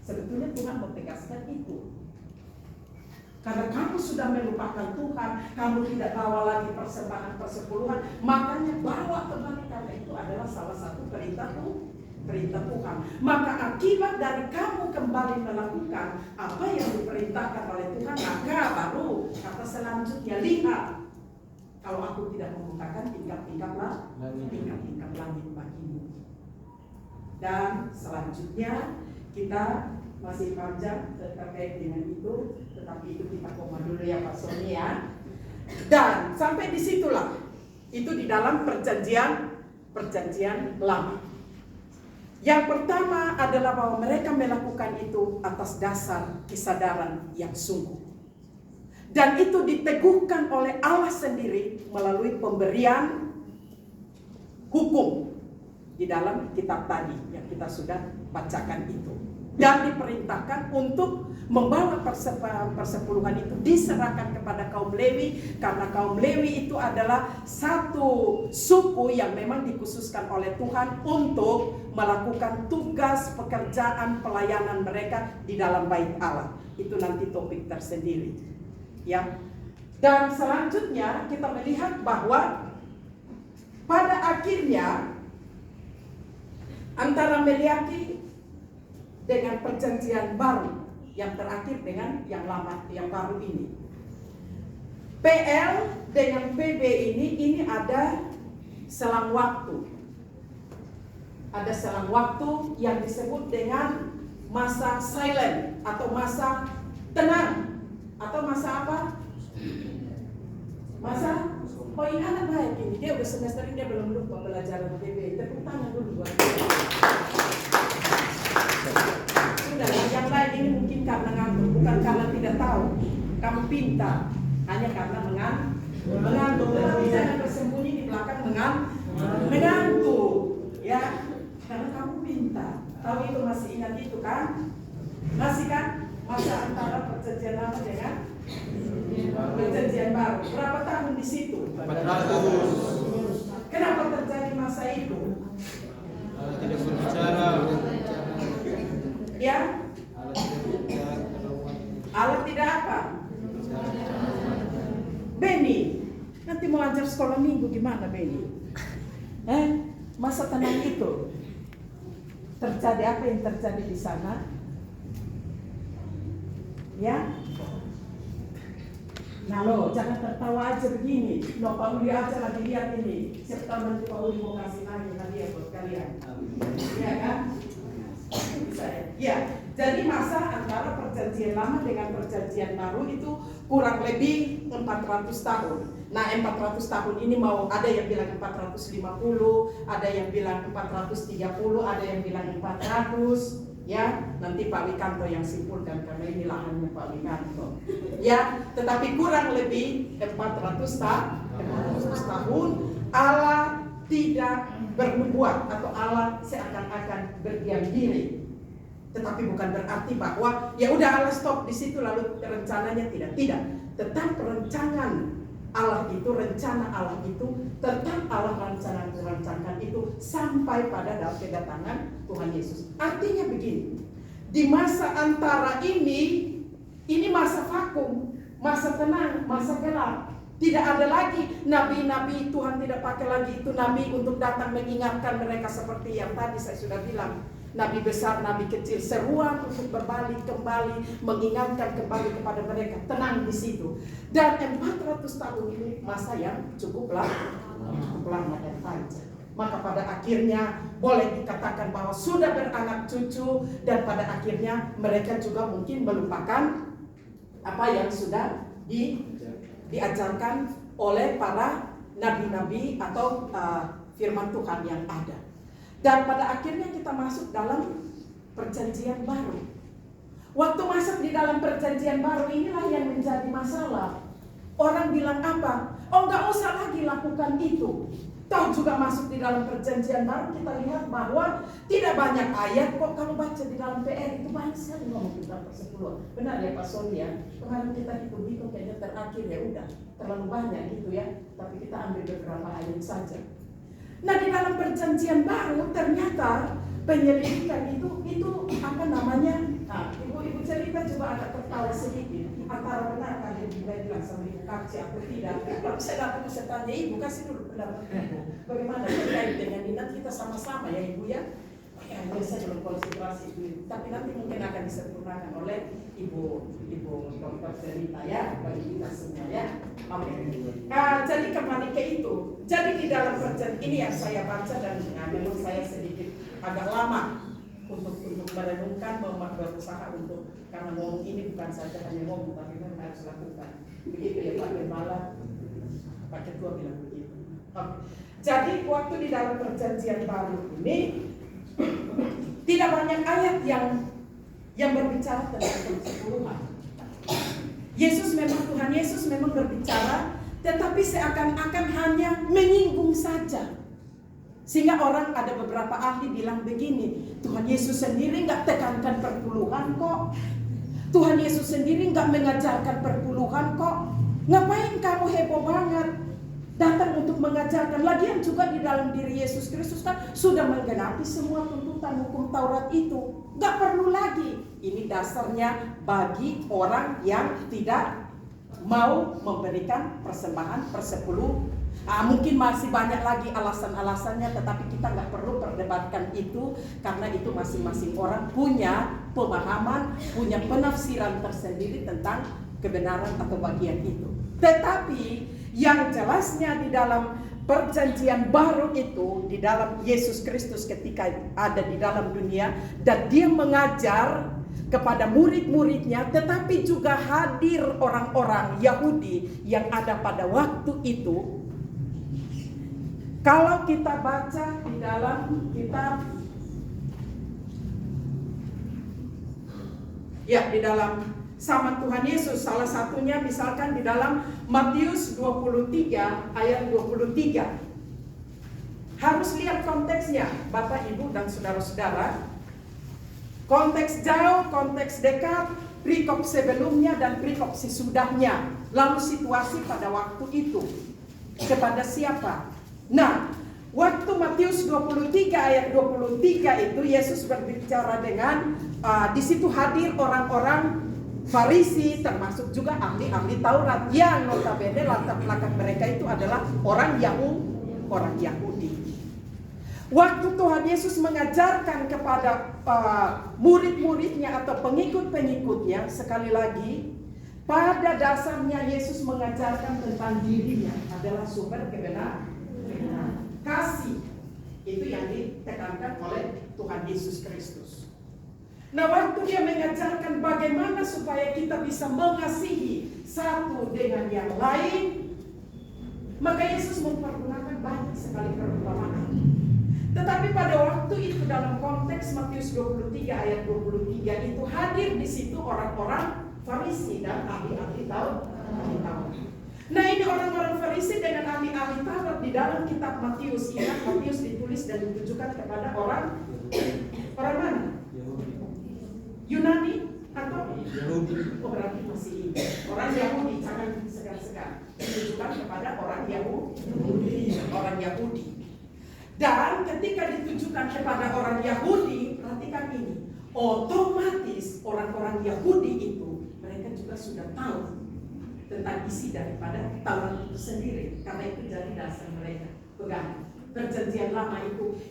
Sebetulnya Tuhan menegaskan itu. Karena kamu sudah melupakan Tuhan, kamu tidak bawa lagi persembahan persepuluhan, makanya bawa kembali, karena itu adalah salah satu perintah Tuhan. Maka akibat dari kamu kembali melakukan apa yang diperintahkan oleh Tuhan, maka baru kata selanjutnya, lihat, kalau aku tidak membukakan tingkap-tingkap langit bagimu. Dan selanjutnya kita masih panjang terkait dengan itu, tetapi itu kita koma dulu ya Pak Sony ya. Dan sampai disitulah itu di dalam perjanjian lama. Yang pertama adalah bahwa mereka melakukan itu atas dasar kesadaran yang sungguh. Dan itu diteguhkan oleh Allah sendiri melalui pemberian hukum di dalam kitab tadi yang kita sudah bacakan itu. Dan diperintahkan untuk membawa persepuluhan itu diserahkan kepada kaum Lewi, karena kaum Lewi itu adalah satu suku yang memang dikhususkan oleh Tuhan untuk melakukan tugas pekerjaan pelayanan mereka di dalam bait Allah. Itu nanti topik tersendiri. Ya. Dan selanjutnya kita melihat bahwa pada akhirnya antara Meliaki dengan perjanjian baru yang terakhir dengan yang lama, yang baru ini, PL dengan PB ini ada selang waktu. Ada selang waktu yang disebut dengan masa silent atau masa tenang atau masa apa? Masa ini anak baik ini, dia udah semester ini dia belum lupa pelajaran PB. Tepuk tangan dulu buat dia. Sudah, yang lain ini mungkin karena ngantuk, bukan karena tidak tahu. Kamu pintar, hanya karena mengantuk. Tetapi jangan bersembunyi di belakang mengantuk, ya. Karena kamu pintar. Tahu itu, masih ingat itu kan? Masih kan? Masa antara perjanjian lama dengan perjanjian baru. Berapa tahun di situ? 400. Kenapa terjadi masa itu? Tidak berbicara. Ya, Allah tidak apa? Beni, nanti mau ajar sekolah minggu gimana Beni? Masa tenang itu terjadi apa yang terjadi di sana? Ya. Nah lo, jangan tertawa aja begini. No, Pak Uli aja lagi lihat ini. Siapa tahu nanti Pak Uli mau kasih lagi hadiah buat kalian. Iya kan? Bisa ya? Ya, jadi masa antara perjanjian lama dengan perjanjian baru itu kurang lebih 400 tahun. Nah 400 tahun ini mau ada yang bilang 450, ada yang bilang 430, ada yang bilang 400. Ya, nanti Pak Wikanto yang simpulkan karena ini lahannya Pak Wikanto. Ya, tetapi kurang lebih 400 tahun Allah tidak bernubuat atau Allah seakan-akan berdiam diri. Tetapi bukan berarti bahwa ya udah Allah stop di situ lalu rencananya tidak. Tetap perencanaan Allah itu, rencana Allah itu tetap Allah rencanakan itu sampai pada kedatangan Tuhan Yesus. Artinya begini, di masa antara ini masa vakum, masa tenang, masa gelap. Tidak ada lagi nabi-nabi, Tuhan tidak pakai lagi itu nabi untuk datang mengingatkan mereka seperti yang tadi saya sudah bilang. Nabi besar, nabi kecil, seruan untuk berbalik kembali, mengingatkan kembali kepada mereka. Tenang di situ. Dan 400 tahun ini masa yang cukup lama dan panjang. Maka pada akhirnya boleh dikatakan bahwa sudah beranak cucu, dan pada akhirnya mereka juga mungkin melupakan apa yang sudah diajarkan oleh para nabi-nabi atau firman Tuhan yang ada. Dan pada akhirnya kita masuk dalam perjanjian baru. Waktu masuk di dalam perjanjian baru inilah yang menjadi masalah. Orang bilang apa? Oh, nggak usah lagi lakukan itu. Tahu juga masuk di dalam perjanjian baru, kita lihat bahwa tidak banyak ayat kok. Kalau baca di dalam PR itu banyak sekali ngomong tentang persepuluhan. Benar ya Pak Sony ya? Kemarin kita hitung kayaknya terakhir ya udah terlalu banyak gitu ya. Tapi kita ambil beberapa ayat saja. Nah di dalam perjanjian baru ternyata penyelidikan itu apa namanya? Nah, ibu cerita juga agak tertawa sedikit. Antara benar kalian juga bilang sama ibu kaji atau tidak. Kalau saya datang saya tanya ibu, kasih dulu pendapat ibu. Bagaimana terkait dengan ini? Nanti kita sama-sama ya ibu ya. Ya, saya belum konsentrasi itu. Tapi nanti mungkin akan disempurnakan oleh ibu Dr. Selita ya, bagi kita semua ya. Oke. Jadi kembali ke itu. Jadi di dalam perjanjian ini yang saya baca dan memang saya sedikit agak lama untuk merenungkan, berusaha untuk, karena ngomong ini bukan saja hanya ngomong tapi memang harus lakukan. Begitu ya Pak Gembala, Pak Ketua bilang begitu. Oke. Jadi waktu di dalam perjanjian baru ini tidak banyak ayat yang berbicara tentang persepuluhan. Tuhan Yesus memang berbicara, tetapi seakan-akan hanya menyinggung saja. Sehingga orang, ada beberapa ahli bilang begini, Tuhan Yesus sendiri nggak tekankan perpuluhan kok. Tuhan Yesus sendiri nggak mengajarkan perpuluhan kok. Ngapain kamu heboh banget datang untuk mengajarkan? Lagian juga di dalam diri Yesus Kristus kan sudah menggenapi semua tuntutan hukum Taurat itu. Nggak perlu lagi. Ini dasarnya bagi orang yang tidak mau memberikan persembahan persepuluh. Mungkin masih banyak lagi alasan-alasannya, tetapi kita nggak perlu perdebatkan itu, karena itu masing-masing orang punya pemahaman, punya penafsiran tersendiri tentang kebenaran atau bagian itu. Tetapi yang jelasnya di dalam perjanjian baru itu, di dalam Yesus Kristus ketika ada di dalam dunia dan dia mengajar kepada murid-muridnya, tetapi juga hadir orang-orang Yahudi yang ada pada waktu itu. Kalau kita baca di dalam kitab, ya di dalam sama Tuhan Yesus, salah satunya misalkan di dalam Matius 23 ayat 23. Harus lihat konteksnya Bapak, Ibu, dan saudara-saudara. Konteks jauh, konteks dekat, perikop sebelumnya dan perikop sesudahnya. Lalu situasi pada waktu itu kepada siapa? Nah, waktu Matius 23 ayat 23 itu Yesus berbicara dengan di situ hadir orang-orang Farisi, termasuk juga ahli-ahli Taurat yang notabene latar belakang mereka itu adalah orang Yahudi. Waktu Tuhan Yesus mengajarkan kepada murid-muridnya atau pengikut-pengikutnya, sekali lagi, pada dasarnya Yesus mengajarkan tentang dirinya adalah sumber kebenaran. Kasih, itu yang ditekankan oleh Tuhan Yesus Kristus. Nah, waktu dia mengajarkan bagaimana supaya kita bisa mengasihi satu dengan yang lain, maka Yesus mempergunakan banyak sekali perumpamaan. Tetapi pada waktu itu dalam konteks Matius 23 ayat 23 itu hadir di situ orang-orang Farisi dan ahli-ahli Taurat. Nah, ini orang-orang Farisi dengan ahli-ahli Taurat di dalam kitab Matius. Ingat, Matius ditulis dan ditujukan kepada orang mana? Yunani atau Yahudi. Oh, berarti masih ini. Orang Yahudi, jangan segan-segan. Ditujukan kepada orang Yahudi. Orang Yahudi. Dan ketika ditujukan kepada orang Yahudi, perhatikan ini, otomatis orang-orang Yahudi itu mereka juga sudah tahu tentang isi daripada Taurat itu sendiri, karena itu jadi dasar mereka pegang. Perjanjian lama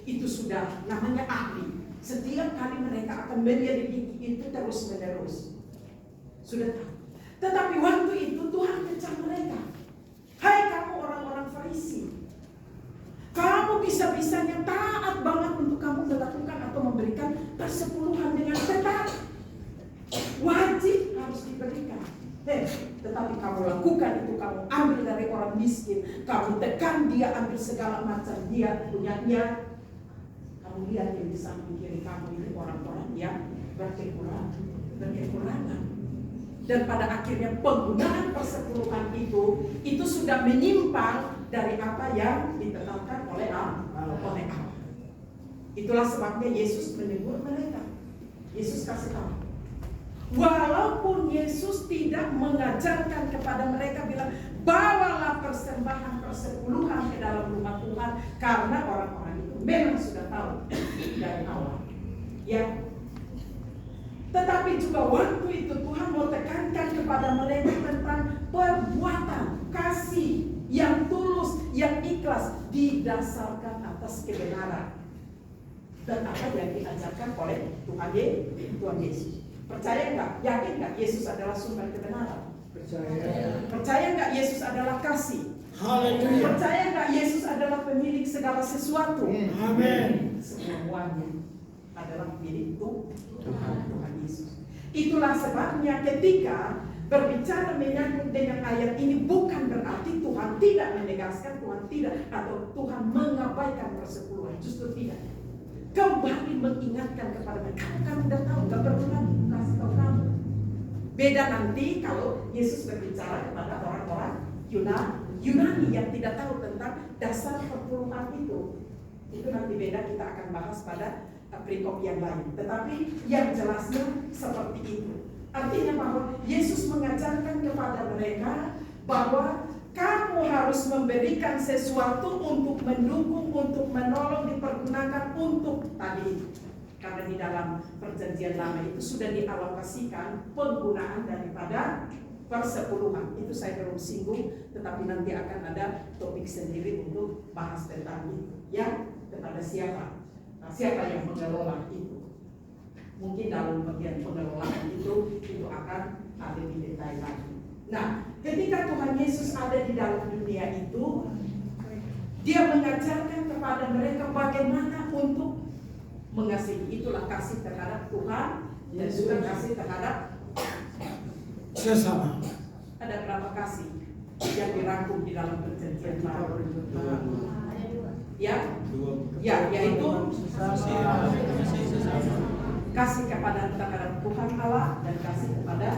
itu sudah namanya ahli. Setiap kali mereka akan menyelidiki itu terus menerus. Sudah tahu. Tetapi waktu itu Tuhan kejar mereka. Hai kamu orang-orang Farisi, kamu bisa-bisanya taat banget untuk kamu melakukan atau memberikan persepuluhan dengan tetap. Wajib harus diberikan. Tetapi kamu lakukan itu, kamu ambil dari orang miskin, kamu tekan dia, ambil segala macam dia punyanya. Kamu lihat yang di samping kiri kamu itu orang-orang yang berkekurangan. Dan pada akhirnya penggunaan persepuluhan itu sudah menyimpang dari apa yang ditetapkan oleh Allah. Itulah sebabnya Yesus menegur mereka. Yesus kasih tahu, walaupun Yesus tidak mengajarkan kepada mereka bilang bawalah persembahan persepuluhan ke dalam rumah Tuhan, karena orang-orang itu memang sudah tahu dari awal. Ya. Tetapi juga waktu itu Tuhan mau tekankan kepada mereka tentang perbuatan kasih yang tulus, yang ikhlas, didasarkan atas kebenaran. Dan apa yang diajarkan oleh Tuhan Yesus. Percaya nggak? Yakin nggak Yesus adalah sumber kebenaran? Percaya. Percaya nggak Yesus adalah kasih? Haleluya. Percaya nggak Yesus adalah pemilik segala sesuatu? Amin. Semuanya adalah milik Tuhan Yesus. Itulah sebabnya ketika berbicara menyangkut dengan ayat ini, bukan berarti Tuhan tidak menegaskan, Tuhan tidak, atau Tuhan mengabaikan persepuluhan. Justru tidak. Kembali mengingatkan kepada mereka, kamu udah tahu, gak perlu lagi kasih tahu kamu. Beda nanti kalau Yesus berbicara kepada orang-orang Yunani yang tidak tahu tentang dasar perpuluhan itu. Itu nanti beda, kita akan bahas pada perikop yang lain. Tetapi yang jelasnya seperti itu. Artinya bahwa Yesus mengajarkan kepada mereka bahwa kamu harus memberikan sesuatu untuk mendukung, untuk menolong, dipergunakan untuk tadi. Karena di dalam perjanjian lama itu sudah dialokasikan penggunaan daripada persepuluhan. Itu saya belum singgung, tetapi nanti akan ada topik sendiri untuk bahas tentang itu. Ya, kepada siapa? Siapa yang mengelola itu? Mungkin dalam bagian pengelolaan itu akan ada di detail lagi. Nah, ketika Tuhan Yesus ada di dalam dunia itu, Dia mengajarkan kepada mereka bagaimana untuk mengasihi. Itulah kasih terhadap Tuhan dan juga kasih terhadap sesama. Ada berapa kasih yang dirangkum di dalam perjanjian baru? Ya, yaitu kasih kepada Tuhan Allah dan kasih kepada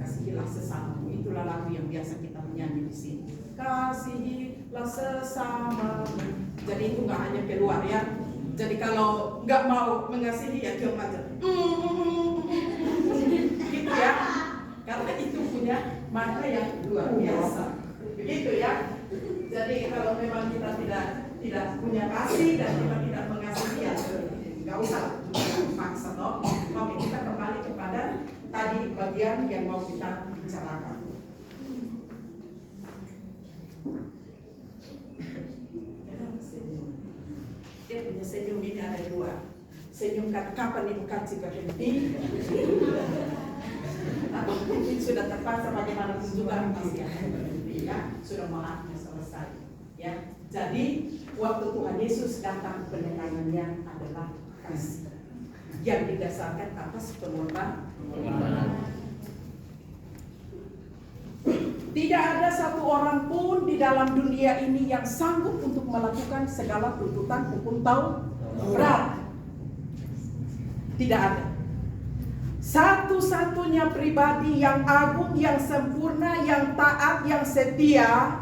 kasihilah sesama. Itulah lagu yang biasa kita menyanyi di sini. Kasihilah sesama. Jadi itu nggak hanya keluar ya. Jadi kalau nggak mau mengasihi ya diam aja. Gitu ya. Karena itu punya makna yang luar biasa. Begitu ya. Jadi kalau memang kita tidak punya kasih dan kita tidak mengasihi ya nggak usah paksa toh. Oke, kita kembali kepada tadi bagian yang mau kita bicarakan. Ya, senyum ini ada dua. Senyum kapan ibu kasih berhenti? Atau mungkin sudah terpaksa bagaimana juga pasti akan berhenti ya. Sudah maafnya selesai. Ya, jadi waktu Tuhan Yesus datang penekanan adalah kasih yang didasarkan atas pengorbanan. Tidak ada satu orang pun di dalam dunia ini yang sanggup untuk melakukan segala tuntutan hukum Taurat. Tidak ada. Satu-satunya pribadi yang agung, yang sempurna, yang taat, yang setia,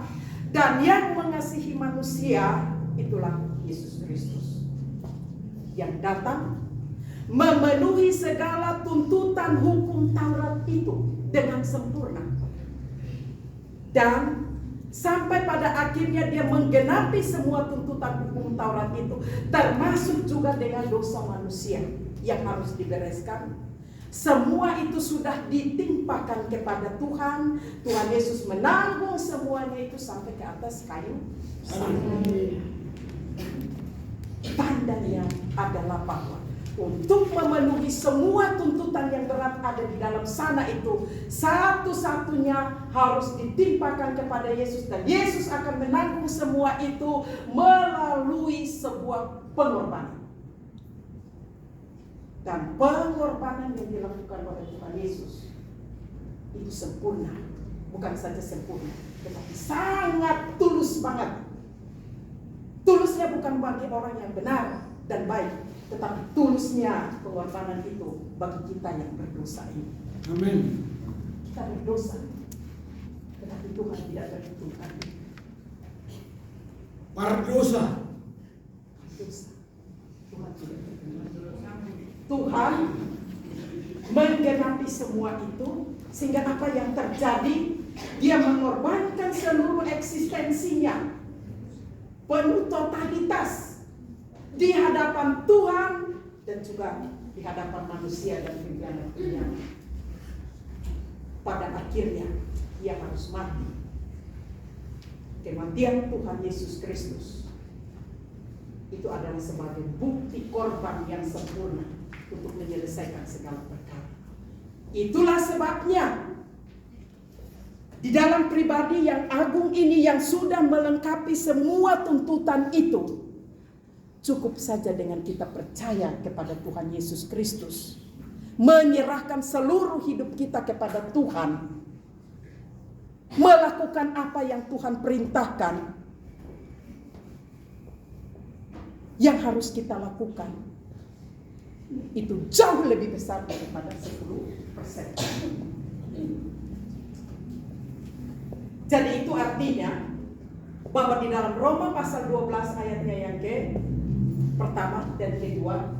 dan yang mengasihi manusia, itulah Yesus Kristus. Yang datang memenuhi segala tuntutan hukum Taurat itu dengan sempurna. Dan sampai pada akhirnya dia menggenapi semua tuntutan hukum Taurat itu, termasuk juga dengan dosa manusia yang harus dibereskan. Semua itu sudah ditimpakan kepada Tuhan. Tuhan Yesus menanggung semuanya itu sampai ke atas kayu salib. Tandanya adalah bahwa untuk memenuhi semua tuntutan yang berat ada di dalam sana itu, satu-satunya harus ditimpakan kepada Yesus, dan Yesus akan menanggung semua itu melalui sebuah pengorbanan. Dan pengorbanan yang dilakukan oleh Tuhan Yesus itu sempurna, bukan saja sempurna, tetapi sangat tulus banget. Tulusnya bukan bagi orang yang benar dan baik, tetapi tulusnya pengorbanan itu bagi kita yang berdosa ini. Amin. Kita berdosa, tetapi Tuhan tidak berhitungkan. Berdosa. Dosa. Tuhan tidak berhitungkan. Tuhan menggenapi semua itu, sehingga apa yang terjadi, dia mengorbankan seluruh eksistensinya, penuh totalitas di hadapan Tuhan dan juga di hadapan manusia dan pimpinan-pimpinan. Pada akhirnya ia harus mati. Kematian Tuhan Yesus Kristus itu adalah sebagai bukti korban yang sempurna untuk menyelesaikan segala perkara. Itulah sebabnya di dalam pribadi yang agung ini, yang sudah melengkapi semua tuntutan itu, cukup saja dengan kita percaya kepada Tuhan Yesus Kristus, menyerahkan seluruh hidup kita kepada Tuhan, melakukan apa yang Tuhan perintahkan, yang harus kita lakukan itu jauh lebih besar daripada 10%. Jadi itu artinya bahwa di dalam Roma pasal 12 ayatnya yang pertama dan kedua,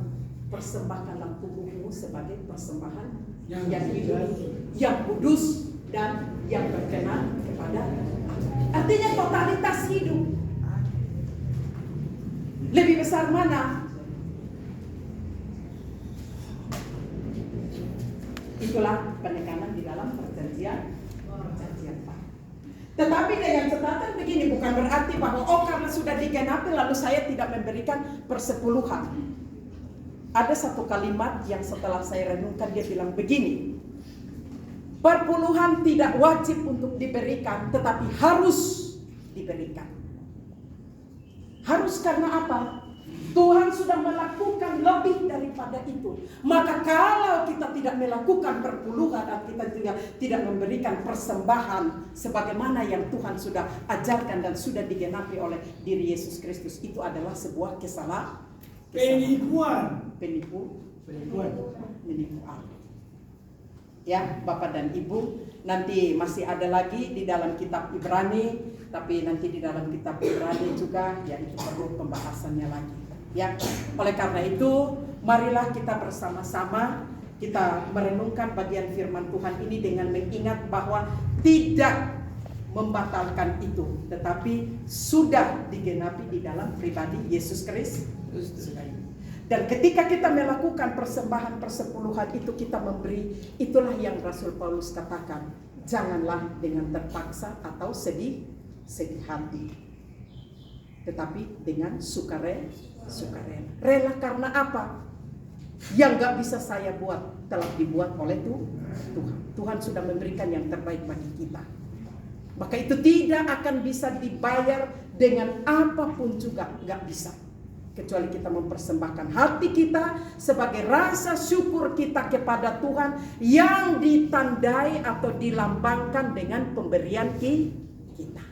persembahkanlah tubuhmu sebagai persembahan yang hidup, yang kudus, dan yang berkenan kepada Allah. Artinya totalitas hidup. Lebih besar mana? Itulah penekanan di dalam perjanjian baru. Tetapi dengan catatan begini, bukan berarti bahwa karena sudah digenapi lalu saya tidak memberikan persepuluhan. Ada satu kalimat yang setelah saya renungkan, dia bilang begini: perpuluhan tidak wajib untuk diberikan, tetapi harus diberikan. Harus karena apa? Tuhan sudah melakukan lebih daripada itu. Maka kalau kita tidak melakukan perpuluhan dan kita juga tidak memberikan persembahan sebagaimana yang Tuhan sudah ajarkan dan sudah digenapi oleh diri Yesus Kristus, itu adalah sebuah kesalahan. Penipuan. Ya, Bapak dan Ibu, nanti masih ada lagi di dalam kitab Ibrani, tapi nanti di dalam kitab Ibrani juga ya itu perlu pembahasannya lagi. Ya, oleh karena itu marilah kita bersama-sama kita merenungkan bagian firman Tuhan ini dengan mengingat bahwa tidak membatalkan itu, tetapi sudah digenapi di dalam pribadi Yesus Kristus. Dan ketika kita melakukan persembahan persepuluhan itu, kita memberi, itulah yang Rasul Paulus katakan, janganlah dengan terpaksa atau sedih hati. tetapi dengan sukarela. Rela karena apa? Yang gak bisa saya buat telah dibuat oleh Tuhan. Tuhan sudah memberikan yang terbaik bagi kita. Maka itu tidak akan bisa dibayar dengan apapun juga, gak bisa. Kecuali kita mempersembahkan hati kita sebagai rasa syukur kita kepada Tuhan yang ditandai atau dilambangkan dengan pemberian kita.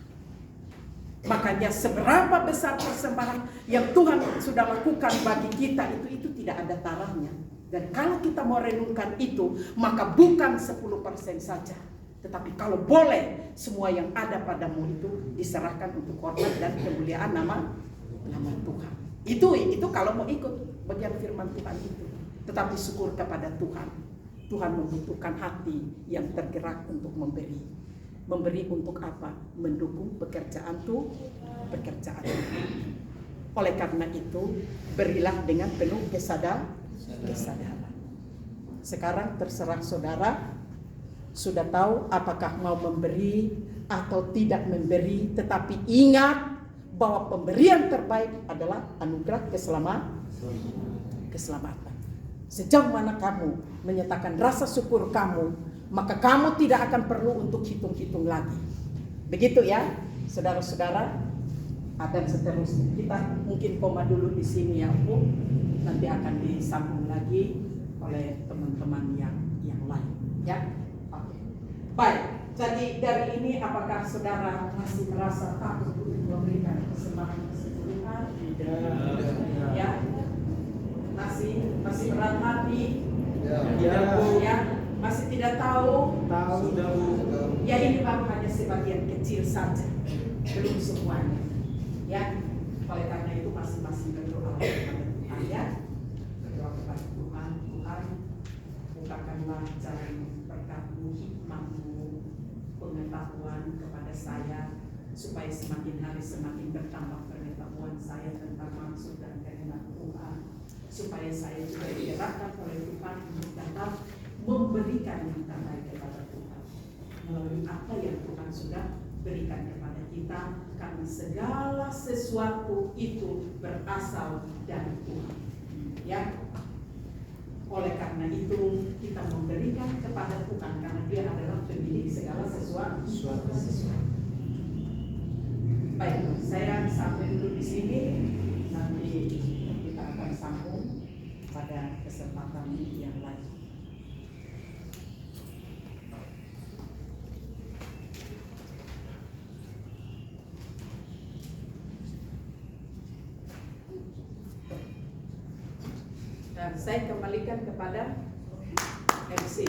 Makanya seberapa besar persembahan yang Tuhan sudah lakukan bagi kita itu tidak ada tarafnya. Dan kalau kita mau renungkan itu, maka bukan 10% saja. Tetapi kalau boleh, semua yang ada padamu itu diserahkan untuk hormat dan kemuliaan nama Tuhan. Itu kalau mau ikut bagian firman Tuhan itu. Tetapi syukur kepada Tuhan. Tuhan membutuhkan hati yang tergerak untuk memberi. Memberi untuk apa? Mendukung pekerjaan Tuhan. Oleh karena itu, berilah dengan penuh kesadaran. Sekarang terserah saudara, sudah tahu apakah mau memberi atau tidak memberi, tetapi ingat bahwa pemberian terbaik adalah anugerah keselamatan. Sejauh mana kamu menyatakan rasa syukur kamu, maka kamu tidak akan perlu untuk hitung-hitung lagi. Begitu ya, saudara-saudara. Dan seterusnya. Kita mungkin koma dulu di sini ya, Bu. Nanti akan disambung lagi oleh teman-teman yang lain. Ya, oke. Baik. Jadi dari ini apakah saudara masih merasa takut untuk memberikan persembahan keseluruhan? Tidak. Ya. Masih berat hati? Ya. Masih tidak tahu? Ya, ini baru hanya sebagian kecil saja, belum semuanya. Ya, oleh karena itu masing-masing berdoa kepada Tuhan ya. Berdoa kepada Tuhan, bukakanlah jalan berkat-Mu, hikmat-Mu, pengetahuan kepada saya, supaya semakin hari semakin bertambah pengetahuan saya tentang maksud dan kehendak Tuhan, supaya saya juga digerakkan oleh Tuhan untuk dapat memberikan yang terbaik kepada Tuhan melalui apa yang Tuhan sudah berikan kepada kita, karena segala sesuatu itu berasal dari Tuhan. Ya. Oleh karena itu kita memberikan kepada Tuhan karena Dia adalah pemilik segala sesuatu. Baik, saya sampai dulu di sini. Nanti kita akan sambung pada kesempatan yang lain. Dan saya kembalikan kepada MC.